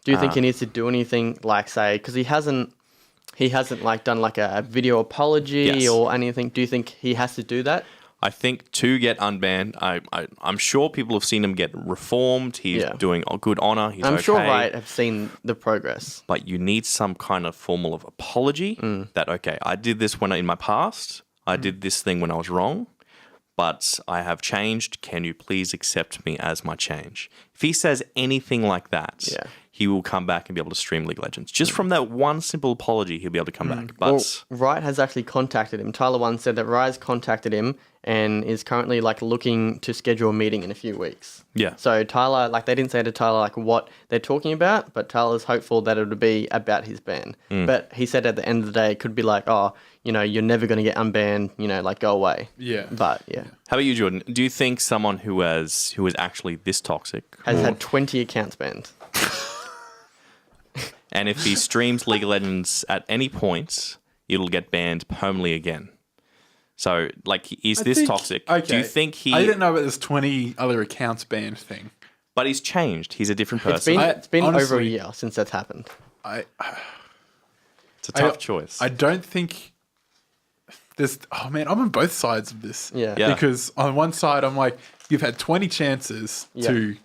Do you think he needs to do anything like say, because he hasn't like done like a video apology or anything. Do you think he has to do that? I think to get unbanned, I'm sure people have seen him get reformed. He's doing a good honor. He's I'm sure have seen the progress. But you need some kind of formal of apology that, okay, I did this in my past. I did this thing when I was wrong, but I have changed. Can you please accept me as my change? If he says anything like that, he will come back and be able to stream League of Legends. Just from that one simple apology, he'll be able to come back. But Riot has actually contacted him. Tyler One said that Riot's contacted him and is currently like looking to schedule a meeting in a few weeks. Yeah. So Tyler, like they didn't say to Tyler like what they're talking about, but Tyler's hopeful that it would be about his ban. But he said at the end of the day, it could be like, oh, you're never going to get unbanned, like go away. Yeah. But yeah. How about you, Jordan? Do you think someone who is actually this toxic has had 20 accounts banned? And if he streams League of Legends at any point, it'll get banned permanently again. So, is this toxic? Okay. Do you think he... I didn't know about this 20 other accounts banned thing. But he's changed. He's a different person. It's been honestly, over a year since that's happened. It's a tough choice. I don't think... There's... Oh, man, I'm on both sides of this. Yeah. Because on one side, I'm like, you've had 20 chances to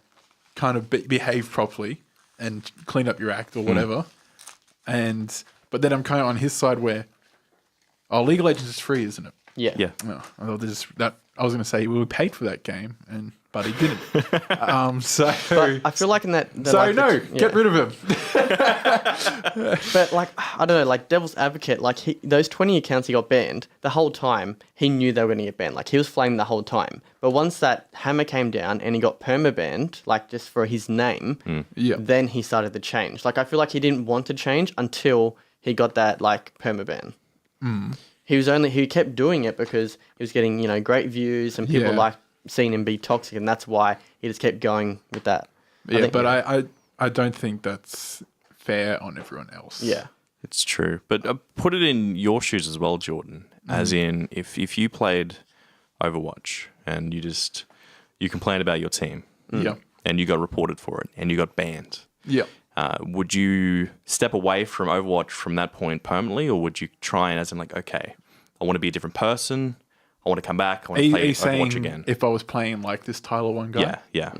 kind of behave properly and clean up your act or whatever. But then I'm kind of on his side where, League of Legends is free, isn't it? Yeah. Yeah. Well, I was going to say we paid for that game, but he didn't. But I feel like in that... get rid of him. But I don't know, devil's advocate, those 20 accounts he got banned, the whole time, he knew they were going to get banned. He was flaming the whole time. But once that hammer came down and he got perma-banned, just for his name, then he started to change. I feel like he didn't want to change until he got that, perma-ban. He kept doing it because he was getting, great views and people liked seeing him be toxic, and that's why he just kept going with that. I don't think that's fair on everyone else. Yeah. It's true. But put it in your shoes as well, Jordan. As in, if you played Overwatch and you complained about your team and you got reported for it and you got banned. Yeah. Would you step away from Overwatch from that point permanently, or would you try and okay, I want to be a different person. I want to come back. I want to play Overwatch again. If I was playing this Tyler One guy? Yeah.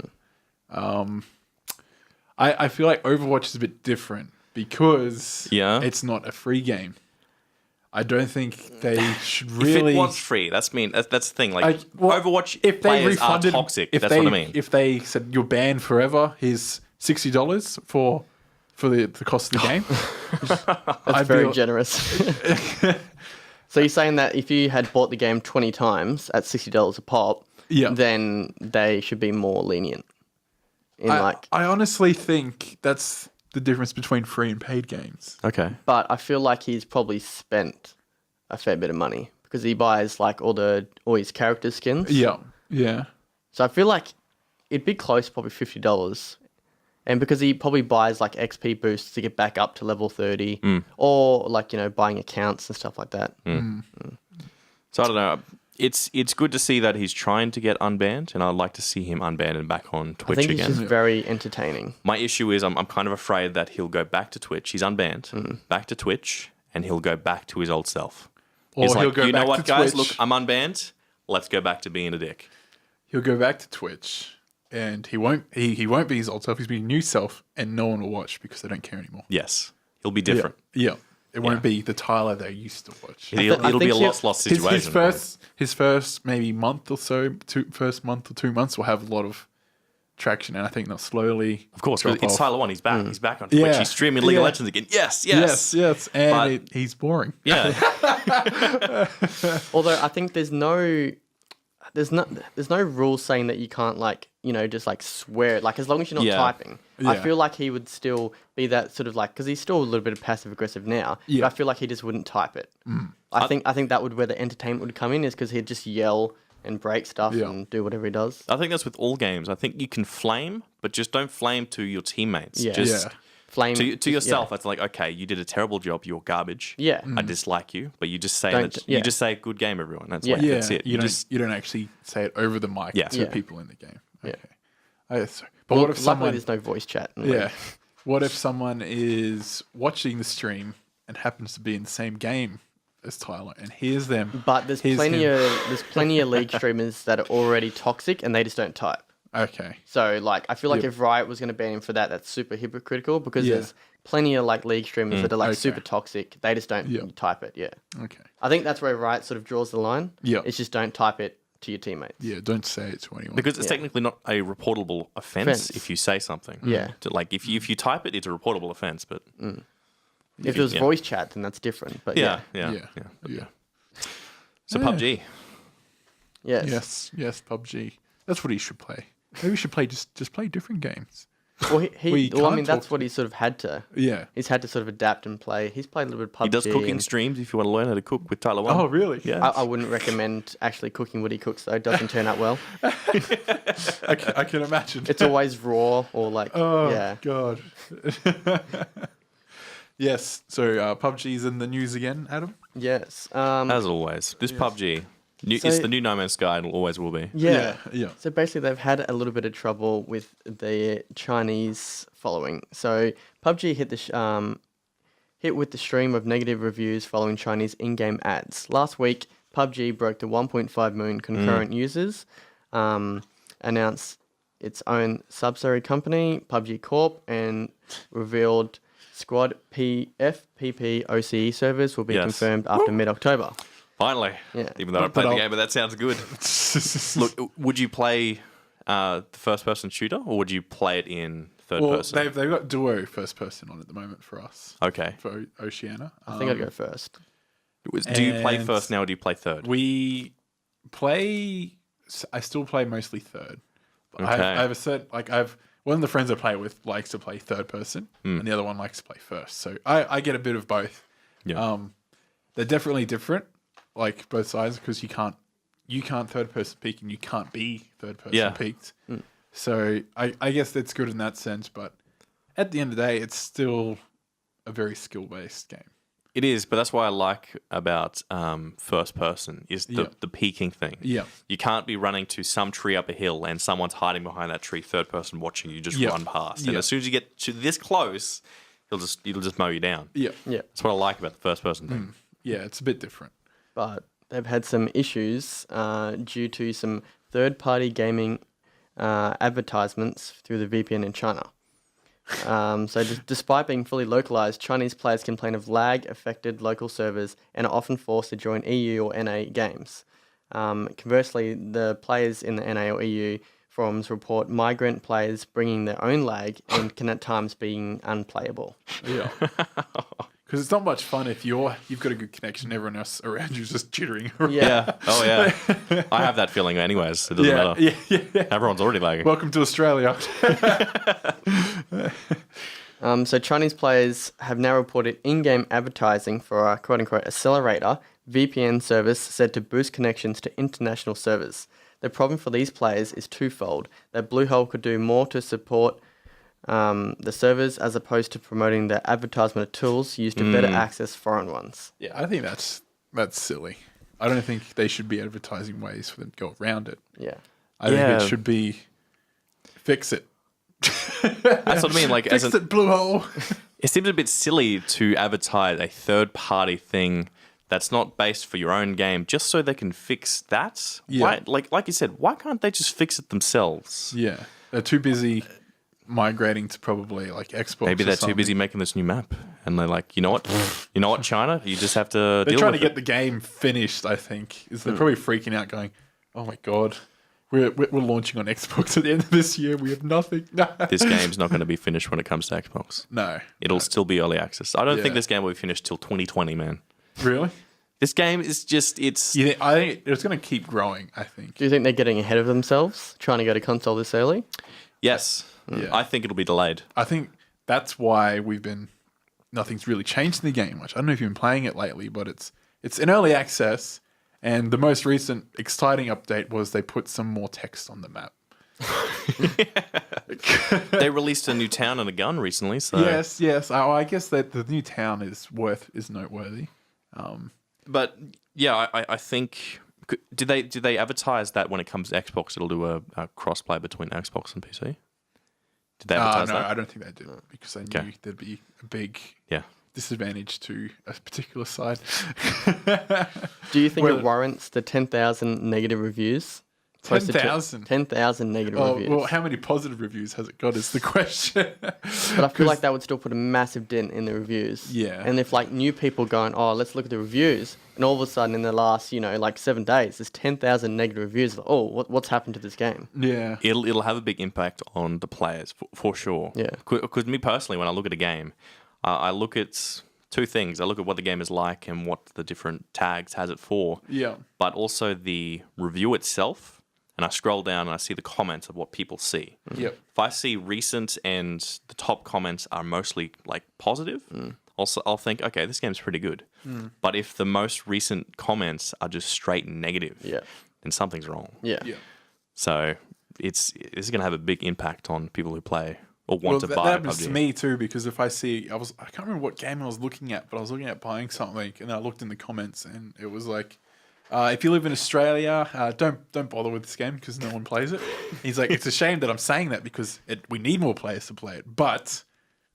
I feel like Overwatch is a bit different because it's not a free game. I don't think they should really... If it was free, that's the thing. Overwatch if they players are toxic. That's what I mean. If they said, you're banned forever, here's $60 for for the cost of the game. That's very generous. So you're saying that if you had bought the game 20 times at $60 a pop, then they should be more lenient. I honestly think that's the difference between free and paid games. Okay. But I feel like he's probably spent a fair bit of money because he buys like all his character skins. Yeah. Yeah. So I feel like it'd be close, probably $50. And because he probably buys like XP boosts to get back up to level 30 or like, buying accounts and stuff like that. So I don't know. It's good to see that he's trying to get unbanned, and I'd like to see him unbanned and back on Twitch again. I think he's just very entertaining. My issue is I'm kind of afraid that he'll go back to Twitch. He's unbanned, back to Twitch, and he'll go back to his old self. Or he's he'll like, go you know back what, to guys? Twitch. Look, I'm unbanned. Let's go back to being a dick. He'll go back to Twitch, and he won't be his old self. He's be a new self, and no one will watch because they don't care anymore. Yes, he'll be different. Yeah. It won't be the Tyler they used to watch. It'll be a lost situation. His first maybe month or so, first month or 2 months will have a lot of traction, and I think they'll slowly. Of course, it's Tyler 1. He's back. He's back on Twitch. He's streaming League of Legends again. Yes. And he's boring. Yeah. Although I think there's no rule saying that you can't just swear. Like as long as you're not typing, I feel like he would still be that sort of because he's still a little bit of passive aggressive now. Yeah. But I feel like he just wouldn't type it. I think that would where the entertainment would come in is because he'd just yell and break stuff and do whatever he does. I think that's with all games. I think you can flame, but just don't flame to your teammates. Yeah. Flame to yourself. It's like, okay, you did a terrible job. You're garbage. Yeah, I dislike you. But you just say you just say good game, everyone. That's that's it. You don't actually say it over the mic to people in the game. Okay. Yeah. But what if luckily there's no voice chat? What if someone is watching the stream and happens to be in the same game as Tyler and hears them? But there's plenty of league streamers that are already toxic and they just don't type. Okay. So I feel like if Riot was going to ban him for that, that's super hypocritical because there's plenty of league streamers that are super toxic. They just don't type it. Yeah. Okay. I think that's where Riot sort of draws the line. Yeah. It's just don't type it to your teammates. Yeah. Don't say it to anyone because it's technically not a reportable offense if you say something. Yeah. If you type it, it's a reportable offense. But if there was voice chat, then that's different. But yeah. So PUBG. Yes. Yes. PUBG. That's what he should play. Maybe we should play just play different games. Well, that's what he sort of had to. Yeah. He's had to sort of adapt and play. He's played a little bit of PUBG. He does cooking streams if you want to learn how to cook with Tyler 1. Oh, really? Yeah. I wouldn't recommend actually cooking what he cooks, though. It doesn't turn out well. I can imagine. It's always raw or God. Yes. So PUBG's in the news again, Adam? Yes. As always. This PUBG. It's the new No Man's Sky, and it always will be. Yeah. So basically, they've had a little bit of trouble with the Chinese following. So PUBG hit with the stream of negative reviews following Chinese in-game ads. Last week, PUBG broke the 1.5 million concurrent users, announced its own subsidiary company, PUBG Corp, and revealed Squad PP OCE servers will be confirmed after mid-October. Finally. Yeah. Even though I played the game, but that sounds good. Look, would you play the first-person shooter, or would you play it in third person? They've got duo first-person on at the moment for us. Okay. For Oceania. I think I'd go first. Do you play first now, or do you play third? We play... I still play mostly third. Okay. I have a certain... one of the friends I play with likes to play third person, and the other one likes to play first. So I get a bit of both. Yeah. They're definitely different. Both sides, because you can't third person peek and you can't be third person peeked. So I guess that's good in that sense, but at the end of the day, it's still a very skill based game. It is, but that's what I like about first person is the peeking thing. Yeah, you can't be running to some tree up a hill and someone's hiding behind that tree, third person watching you just run past, and as soon as you get to this close, it'll just mow you down. Yeah. That's what I like about the first person thing. Yeah, it's a bit different. But they've had some issues due to some third-party gaming advertisements through the VPN in China. So despite being fully localized, Chinese players complain of lag-affected local servers and are often forced to join EU or NA games. Conversely, the players in the NA or EU forums report migrant players bringing their own lag and can at times being unplayable. Yeah. Because it's not much fun if you've got a good connection, everyone else around you's just jittering around. Yeah. Oh, yeah. I have that feeling anyways. It doesn't matter. Yeah. Everyone's already lagging. Welcome to Australia. So Chinese players have now reported in-game advertising for a quote-unquote accelerator VPN service said to boost connections to international servers. The problem for these players is twofold, that Bluehole could do more to support the servers as opposed to promoting the advertisement of tools used to better access foreign ones. Yeah, I think that's silly. I don't think they should be advertising ways for them to go around it. Yeah. I think it should be fix it. That's what I mean. Like, fix it, Bluehole. It seems a bit silly to advertise a third-party thing that's not based for your own game just so they can fix that. Yeah. Why, like you said, why can't they just fix it themselves? Yeah, they're too busy migrating to probably like Xbox. Maybe they're too busy making this new map, and they're like, you know what, China, you just have to. They're trying to get the game finished. I think they're probably freaking out, going, "Oh my god, we're launching on Xbox at the end of this year. We have nothing." This game's not going to be finished when it comes to Xbox. No, it'll still be early access. I don't think this game will be finished till 2020, man. Really? This game is just I think it's going to keep growing. I think. Do you think they're getting ahead of themselves, trying to go to console this early? Yes. Yeah. I think it'll be delayed. I think that's why nothing's really changed in the game much. I don't know if you've been playing it lately, but it's in early access, and the most recent exciting update was they put some more text on the map. They released a new town and a gun recently, so yes. I guess that the new town is noteworthy. But yeah, I think did they advertise that when it comes to Xbox, it'll do a crossplay between Xbox and PC? Did they advertise that? No, I don't think they did because they knew there'd be a big disadvantage to a particular side. Do you think it warrants the 10,000 negative reviews? 10,000? 10,000 negative reviews. Well, how many positive reviews has it got is the question. But I feel like that would still put a massive dent in the reviews. Yeah. And if like new people going, oh, let's look at the reviews, and all of a sudden in the last, like 7 days, there's 10,000 negative reviews. Like, oh, what's happened to this game? Yeah. It'll have a big impact on the players, for sure. Yeah. Because me personally, when I look at a game, I look at two things. I look at what the game is like and what the different tags has it for. Yeah. But also the review itself. And I scroll down and I see the comments of what people see. Yep. If I see recent and the top comments are mostly like positive, also I'll think, okay, this game's pretty good. But if the most recent comments are just straight negative, then something's wrong. Yeah. So it's going to have a big impact on people who play or want to buy that PUBG. happens to me too, because if I can't remember what game I was looking at, but I was looking at buying something and I looked in the comments and it was like, if you live in Australia, don't bother with this game because no one plays it. He's like, it's a shame that I'm saying that because we need more players to play it, but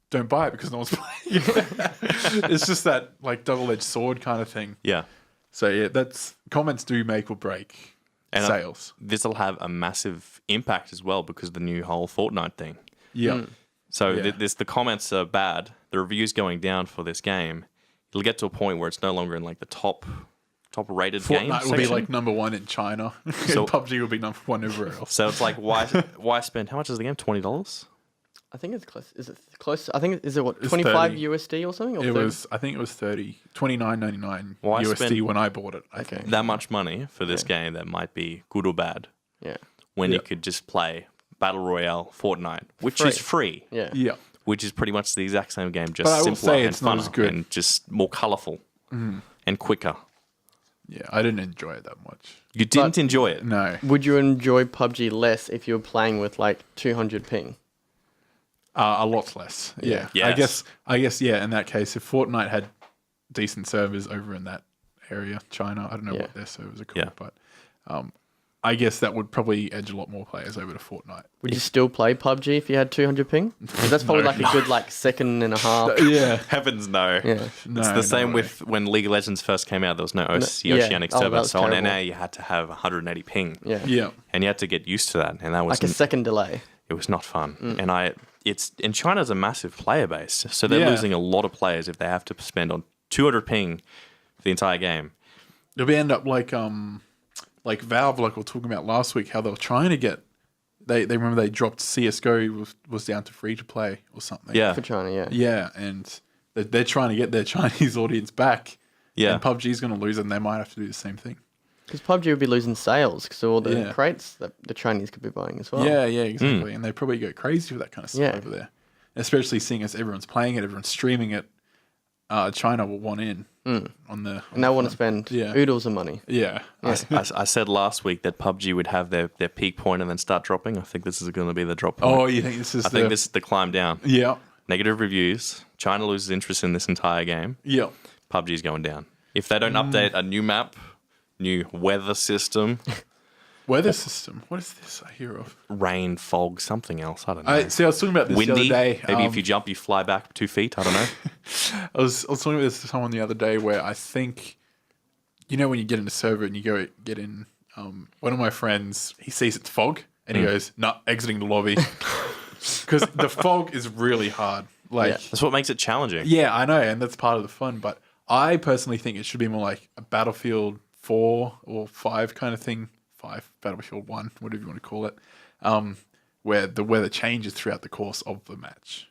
don't buy it because no one's playing it. It's just that like double-edged sword kind of thing. Yeah. So yeah, comments do make or break sales. This will have a massive impact as well because of the new whole Fortnite thing. Yeah. So the comments are bad. The reviews going down for this game. It'll get to a point where it's no longer in like the top rated game. Fortnite will be like number 1 in China. So PUBG will be number 1 everywhere else. So it's like why spend? How much is the game? $20? I think it's close. Is it close? I think is it what, It's 25 30. USD or something? Or It 30? was. I think it was 30, $29.99 Why USD spend when I bought it. I think. that much money for this game that might be good or bad. Yeah. When you could just play Battle Royale Fortnite, which is free. Yeah. Yeah. Which is pretty much the exact same game, just But I will simpler say and it's not funner as good. and just more colourful and quicker. Yeah, I didn't enjoy it that much. You didn't enjoy it? No. Would you enjoy PUBG less if you were playing with like 200 ping? A lot less. Yeah. Yes. I guess. Yeah. In that case, if Fortnite had decent servers over in that area, China, I don't know what their servers are called, but I guess that would probably edge a lot more players over to Fortnite. Would you still play PUBG if you had 200 ping? 'Cause that's probably like a good like second and a half. Yeah. Heavens no. Yeah. It's the same with when League of Legends first came out. There was no Oceanic that server, was so on terrible. NA you had to have 180 ping. Yeah. Yeah. And you had to get used to that, and that was Like a second delay. it was not fun. And China's a massive player base, so they're losing a lot of players if they have to spend on 200 ping for the entire game. It'll end up like Valve, like we were talking about last week, how they were trying to get They remember they dropped CS:GO was down to free to play or something. Yeah. For China, yeah. Yeah, and they're trying to get their Chinese audience back. Yeah. And PUBG's going to lose, and they might have to do the same thing. Because PUBG would be losing sales because all the crates that the Chinese could be buying as well. Yeah, exactly. And they probably go crazy for that kind of stuff over there. Especially seeing as everyone's playing it, everyone's streaming it. China will want in on the... And they want to spend oodles of money. Yeah. I said last week that PUBG would have their peak point and then start dropping. I think this is going to be the drop point. Oh, you think this is I think this is the climb down. Yeah. Negative reviews. China loses interest in this entire game. Yeah. PUBG's going down. If they don't update a new map, new weather system... Weather system? What is this I hear of? Rain, fog, something else. I don't know. I was talking about this Windy. the other day. Maybe if you jump, you fly back 2 feet. I don't know. I was talking about this to someone the other day where I think, when you get in a server and you get in, one of my friends, he sees it's fog and he goes, "Nah, exiting the lobby." Because the fog is really hard. That's what makes it challenging. Yeah, I know, and that's part of the fun. But I personally think it should be more like a Battlefield 4 or 5 kind of thing. Battlefield 1, whatever you want to call it, where the weather changes throughout the course of the match.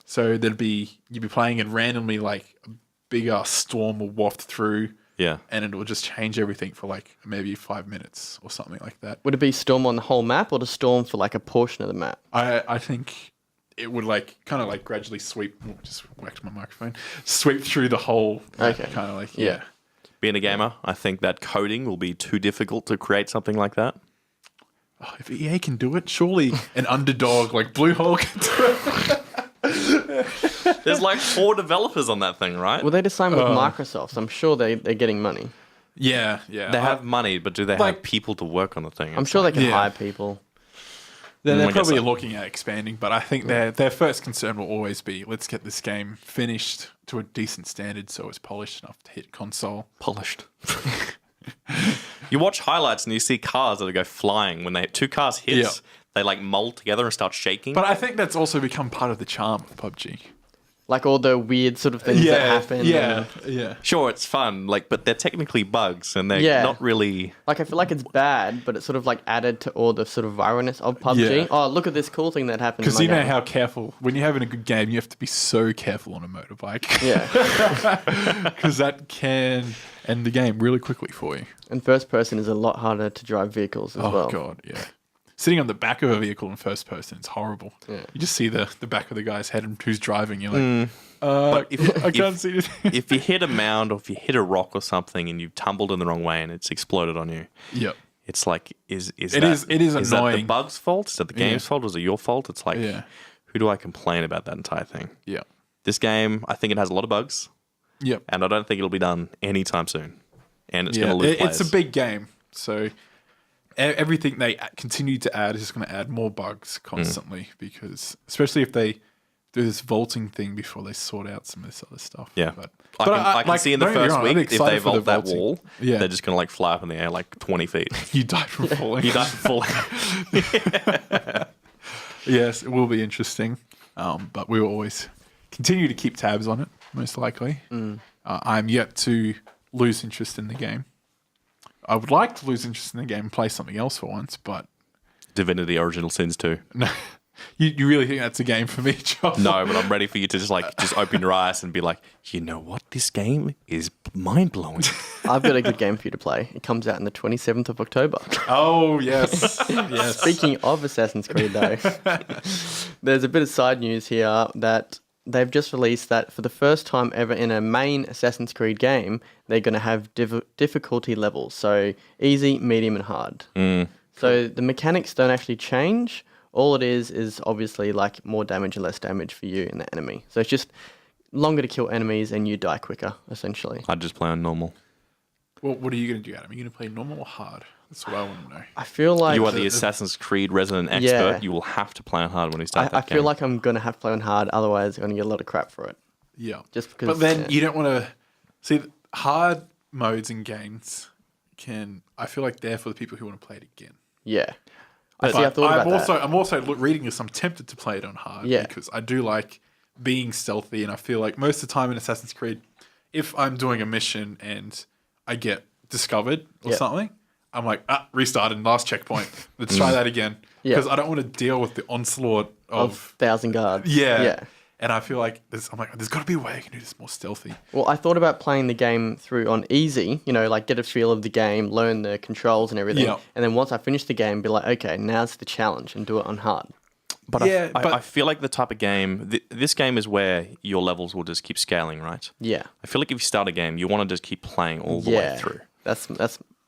So you'd be playing and randomly like a big ass storm will waft through, and it will just change everything for like maybe 5 minutes or something like that. Would it be storm on the whole map or the storm for like a portion of the map? I think it would like kind of like gradually sweep. Just whacked my microphone. Sweep through the whole. Okay. Kind of like Yeah. Being a gamer, I think that coding will be too difficult to create something like that. Oh, if EA can do it, surely an underdog like Bluehole can do it. There's like 4 developers on that thing, right? Well, they just signed with Microsoft, so I'm sure they're getting money. Yeah. They have money, but do they have people to work on the thing? I'm sure they can hire people. Then they're probably looking at expanding, but I think their first concern will always be, let's get this game finished to a decent standard so it's polished enough to hit console. Polished. You watch highlights and you see cars that go flying. When 2 cars hit, they like mold together and start shaking. But I think that's also become part of the charm of PUBG. Like all the weird sort of things that happen. Yeah. Sure, it's fun, but they're technically bugs and they're not really... Like, I feel like it's bad, but it's sort of like added to all the sort of viralness of PUBG. Yeah. Oh, look at this cool thing that happened. Because you know how careful, when you're having a good game, you have to be so careful on a motorbike. Yeah. Because that can end the game really quickly for you. And first person is a lot harder to drive vehicles as well. Oh, God, yeah. Sitting on the back of a vehicle in first person, it's horrible. Yeah. You just see the back of the guy's head and who's driving. You're like, I can't see it. If you hit a mound or if you hit a rock or something and you've tumbled in the wrong way and it's exploded on you, it's like, is that the bug's fault? Is that the game's fault? Or is it your fault? It's like, who do I complain about that entire thing? Yeah. This game, I think it has a lot of bugs. Yep. And I don't think it'll be done anytime soon. And it's going to lose players. It's a big game, so... Everything they continue to add is just going to add more bugs constantly because, especially if they do this vaulting thing before they sort out some of this other stuff. Yeah. But I can see in the first week, if they vault that wall, they're just going to like fly up in the air like 20 feet. You die from falling. You die from falling. Yes, it will be interesting. But we will always continue to keep tabs on it, most likely. I'm yet to lose interest in the game. I would like to lose interest in the game and play something else for once, but... Divinity Original Sins 2. No, you really think that's a game for me, Joel? No, but I'm ready for you to just open your eyes and be like, you know what? This game is mind-blowing. I've got a good game for you to play. It comes out on the 27th of October. Oh, yes. Yes. Speaking of Assassin's Creed, though, there's a bit of side news here that... They've just released that for the first time ever in a main Assassin's Creed game, they're going to have difficulty levels. So easy, medium, and hard. So the mechanics don't actually change. All it is obviously like more damage and less damage for you and the enemy. So it's just longer to kill enemies and you die quicker, essentially. I'd just play on normal. Well, what are you going to do, Adam? Are you going to play normal or hard? That's what I want to know. I feel like... You are the Assassin's Creed resident expert. Yeah. You will have to play on hard when you start that game. I feel like I'm going to have to play on hard, otherwise I'm going to get a lot of crap for it. Yeah. Just because... But then you don't want to... See, hard modes in games I feel like they're for the people who want to play it again. Yeah. I thought about that. I'm also reading this. I'm tempted to play it on hard because I do like being stealthy, and I feel like most of the time in Assassin's Creed, if I'm doing a mission and I get discovered or something... I'm like, restarted, last checkpoint. Let's try that again. because I don't want to deal with the onslaught of 1,000 guards. Yeah. And I feel like there's got to be a way I can do this more stealthy. Well, I thought about playing the game through on easy, like get a feel of the game, learn the controls and everything. Yeah. And then once I finish the game, be like, okay, now's the challenge and do it on hard. But I feel like the type of game, this game is where your levels will just keep scaling, right? Yeah. I feel like if you start a game, you want to just keep playing all the way through. That's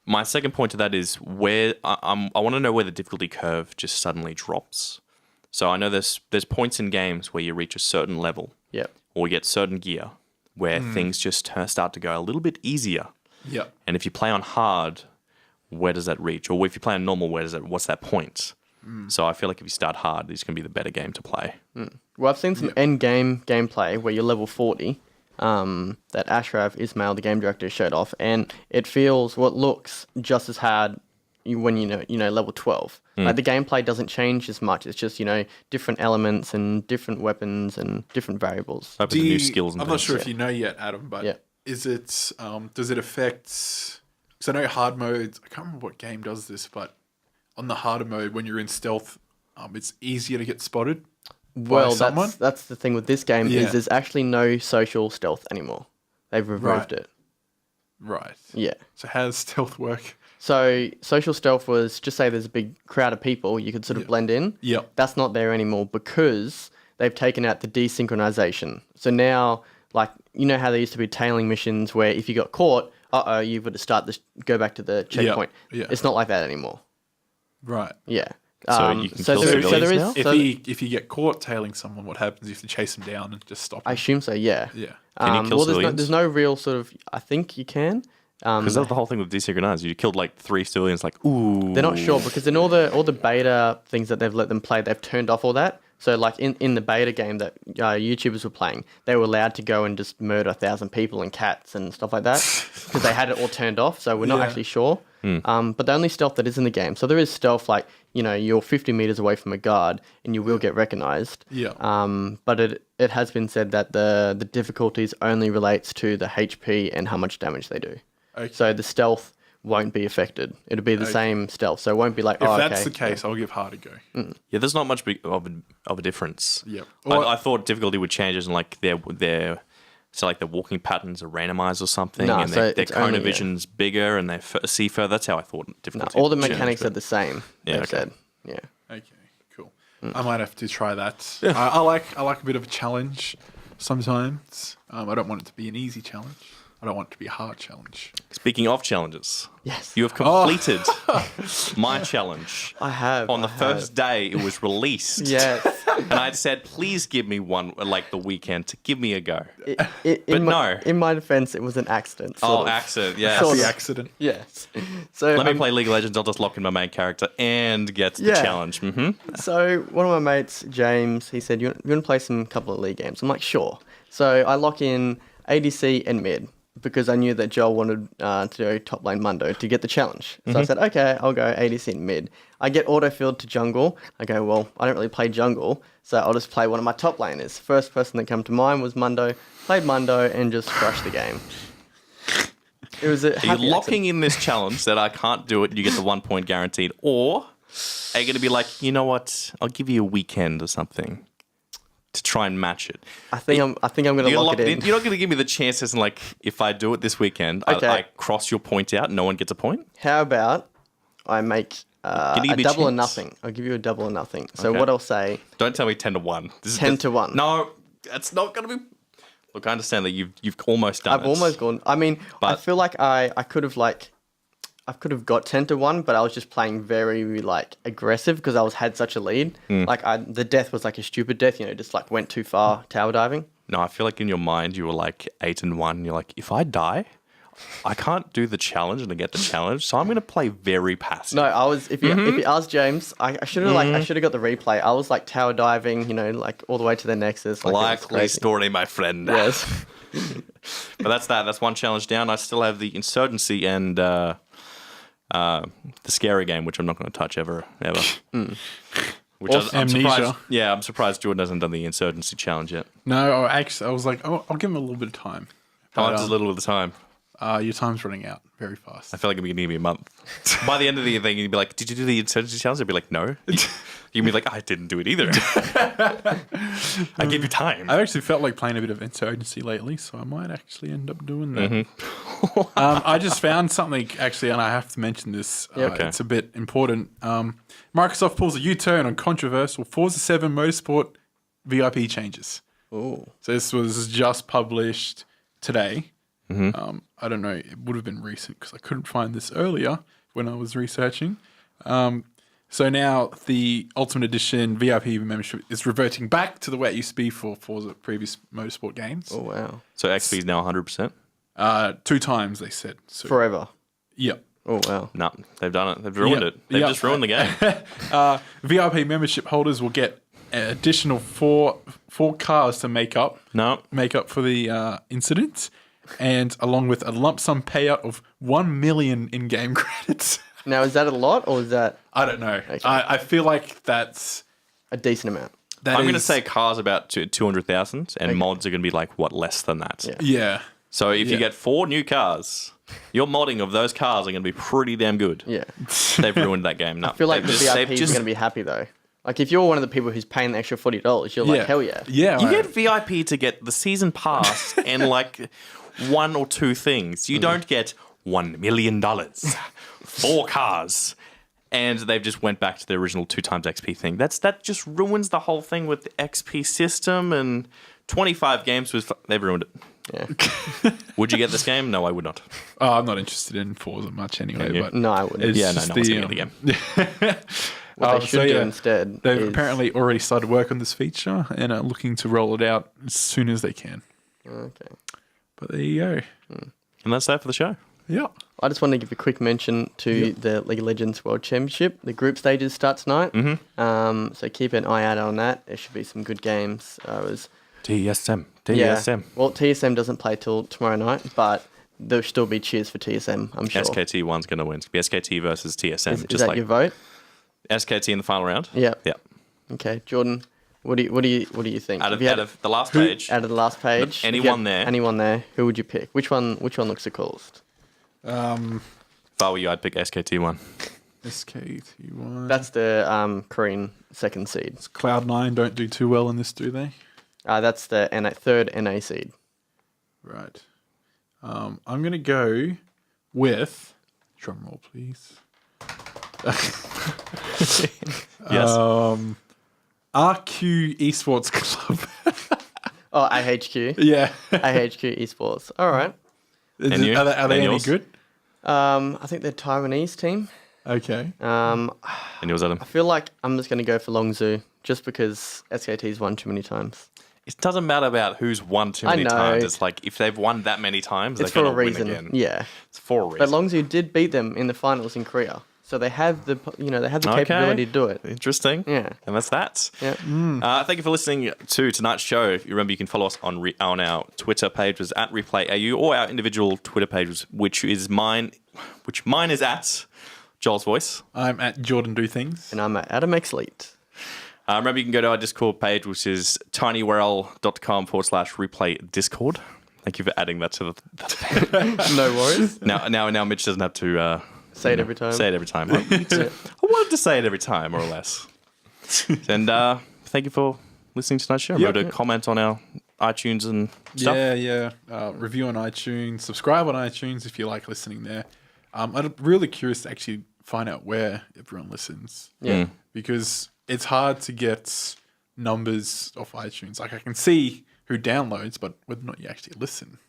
my second point to that is where I want to know where the difficulty curve just suddenly drops. So I know there's points in games where you reach a certain level, or you get certain gear where things just start to go a little bit easier. Yeah. And if you play on hard, where does that reach? Or if you play on normal, what's that point? So I feel like if you start hard, this can be the better game to play. Well, I've seen some end game gameplay where you're level 40. That Ashraf Ismail, the game director, showed off, and it feels what looks just as hard when level 12. Like the gameplay doesn't change as much. It's just different elements and different weapons and different variables. New skills. And I'm not sure if you know yet, Adam, but is it? Does it affect? Because I know hard modes. I can't remember what game does this, but on the harder mode, when you're in stealth, it's easier to get spotted. Well, that's the thing with this game is there's actually no social stealth anymore. They've removed it. Right. Yeah. So how does stealth work? So social stealth was just say there's a big crowd of people, you could sort of blend in. Yeah. That's not there anymore because they've taken out the desynchronization. So now, like, how there used to be tailing missions where if you got caught, you've got to go back to the checkpoint. Yeah. It's not like that anymore. Right. Yeah. So you can kill civilians now? If you get caught tailing someone, what happens? You have to chase them down and just stop them. I assume so, yeah. Yeah. Can you kill civilians? There's no real sort of... I think you can. Because that's the whole thing with desynchronized. You killed like 3 civilians, like, ooh. They're not sure because in all the beta things that they've let them play, they've turned off all that. So like in the beta game that YouTubers were playing, they were allowed to go and just murder 1,000 people and cats and stuff like that because they had it all turned off. So we're not actually sure. But the only stealth that is in the game, so there is stealth like, you're 50 meters away from a guard and you will get recognized. Yeah. But it has been said that the difficulties only relates to the HP and how much damage they do. Okay. So the stealth won't be affected. It'll be the same stealth. So it won't be like, if that's the case, I'll give hard a go. Yeah, there's not much of a difference. Yeah. I thought difficulty would change as in like their walking patterns are randomized or something, and their cone of vision's bigger and they see further. That's how I thought difficulty. All the mechanics are the same. Yeah. Said. Yeah. Okay. Cool. I might have to try that. I like a bit of a challenge sometimes. I don't want it to be an easy challenge. I don't want it to be a hard challenge. Speaking of challenges, yes, you have completed my challenge. I have. On the first day it was released. Yes. And I said, please give me one, like the weekend, to give me a go. No. In my defense, it was an accident. Accident, yes. The accident. Yes. So let me play League of Legends. I'll just lock in my main character and get the challenge. Mm-hmm. So one of my mates, James, he said, you want to play some couple of League games? I'm like, sure. So I lock in ADC and mid, because I knew that Joel wanted to do top lane Mundo to get the challenge. So I said, okay, I'll go ADC and mid. I get auto-filled to jungle. I go, well, I don't really play jungle, so I'll just play one of my top laners. First person that came to mind was Mundo. Played Mundo and just crushed the game. It was a Are you locking in this challenge that I can't do it, you get the 1 point guaranteed, or are you going to be like, you know what, I'll give you a weekend or something to try and match it? I think I'm going to lock it in. You're not going to give me the chances, and like, if I do it this weekend, okay. I cross your point out, no one gets a point? How about I make a double or nothing? I'll give you a double or nothing. So what I'll say... Don't tell me 10-1. 10-1. No, that's not going to be... Look, I understand that you've almost done it. I've almost gone... I mean, I feel like I could have like... I could have got 10-1, but I was just playing very like aggressive because I had such a lead. Like the death was like a stupid death, just like went too far tower diving. No, I feel like in your mind you were like 8-1. You're like, if I die, I can't do the challenge and I get the challenge, so I'm going to play very passive. No, I was. If you asked James, I should have I should have got the replay. I was like tower diving, like all the way to the nexus. Likely story, my friend. Yes. But that's that. That's one challenge down. I still have the insurgency and the scary game, which I'm not going to touch ever. Which I'm surprised. Yeah, I'm surprised Jordan hasn't done the insurgency challenge yet. No, actually, I was like, I'll give him a little bit of time. How much is a little bit of time? your time's running out very fast. I feel like it's going to be a month. By the end of the thing, you'd be like, did you do the insurgency challenge? I'd be like, no. You'd be like, I didn't do it either. I gave you time. I've actually felt like playing a bit of insurgency lately, so I might actually end up doing that. I just found something, actually, and I have to mention this. It's a bit important. Microsoft pulls a U-turn on controversial Forza 7 Motorsport VIP changes. Oh. So this was just published today. I don't know, it would have been recent because I couldn't find this earlier when I was researching. So now the Ultimate Edition VIP membership is reverting back to the way it used to be for the previous motorsport games. Oh, wow. So XP is now 100%? 2 times, they said. So, forever? Yep. Oh, wow. No, they've done it. They've ruined it. They've just ruined the game. VIP membership holders will get an additional four cars to make up for the incident. And along with a lump sum payout of 1 million in-game credits. Now, is that a lot or is that... I don't know. Okay. I feel like that's... a decent amount. I'm going to say cars about 200,000 and mods are going to be like, less than that. Yeah. So if you get 4 new cars, your modding of those cars are going to be pretty damn good. Yeah. They've ruined that game. No, I feel like the VIPs are going to be happy though. Like if you're one of the people who's paying the extra $40, you're like, hell yeah. Yeah. You get VIP to get the season pass and like 1 or 2 things. You don't get $1 million, 4 cars, and they've just went back to the original 2 times XP thing. That just ruins the whole thing with the XP system, and 25 games they've ruined it. Yeah. Would you get this game? No, I would not. Oh, I'm not interested in Forza much anyway. But no, I wouldn't. No one's going to get the game. What they should do instead. They've apparently already started work on this feature and are looking to roll it out as soon as they can. Okay. But there you go. And that's that for the show. Yeah. I just wanted to give a quick mention to the League of Legends World Championship. The group stages start tonight. So keep an eye out on that. There should be some good games. TSM. Yeah. Well, TSM doesn't play till tomorrow night, but there'll still be cheers for TSM, I'm sure. SKT1's going to win. It's going to be SKT versus TSM. Is that your vote? SKT in the final round? Yeah. Yeah. Okay, Jordan, what do you think? Out of the last page. Out of the last page. Anyone there, who would you pick? Which one looks the coolest? If I were you, I'd pick SKT1. SKT1. That's the Korean second seed. Cloud9 don't do too well in this, do they? That's the third NA seed. Right. I'm going to go with... Drum roll, please. Yes. RQ Esports Club. Oh, AHQ. Yeah. AHQ Esports. All right. Are they any good? I think they're Taiwanese team. Okay. And yours, Adam? I feel like I'm just going to go for Longzhou just because SKT's won too many times. It doesn't matter about who's won too many times. It's like if they've won that many times, they're going to win again. Yeah. It's for a reason. But Longzhou did beat them in the finals in Korea. So they have the capability to do it. Interesting. Yeah. And that's that. Yeah. Thank you for listening to tonight's show. If you remember, you can follow us on our Twitter page, was at ReplayAU, or our individual Twitter pages, which mine is at Joel's Voice. I'm at Jordan Do Things. And I'm at Adam Xlete. Remember, you can go to our Discord page, which is tinyurl.com/replay Discord. Thank you for adding that to the No worries. Now Mitch doesn't have to say it every time. Say it every time. I wanted to say it every time, more or less. And thank you for listening to tonight's show. Remember to comment on our iTunes and stuff. Yeah. Review on iTunes. Subscribe on iTunes if you like listening there. I'm really curious to actually find out where everyone listens. Yeah. Because it's hard to get numbers off iTunes. Like I can see who downloads, but whether or not you actually listen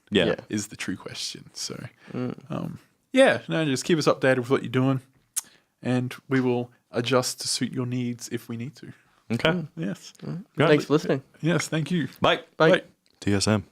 is the true question. So, just keep us updated with what you're doing, and we will adjust to suit your needs if we need to. Okay. Yes. Thanks for listening. Yes, thank you. Bye. Bye. TSM.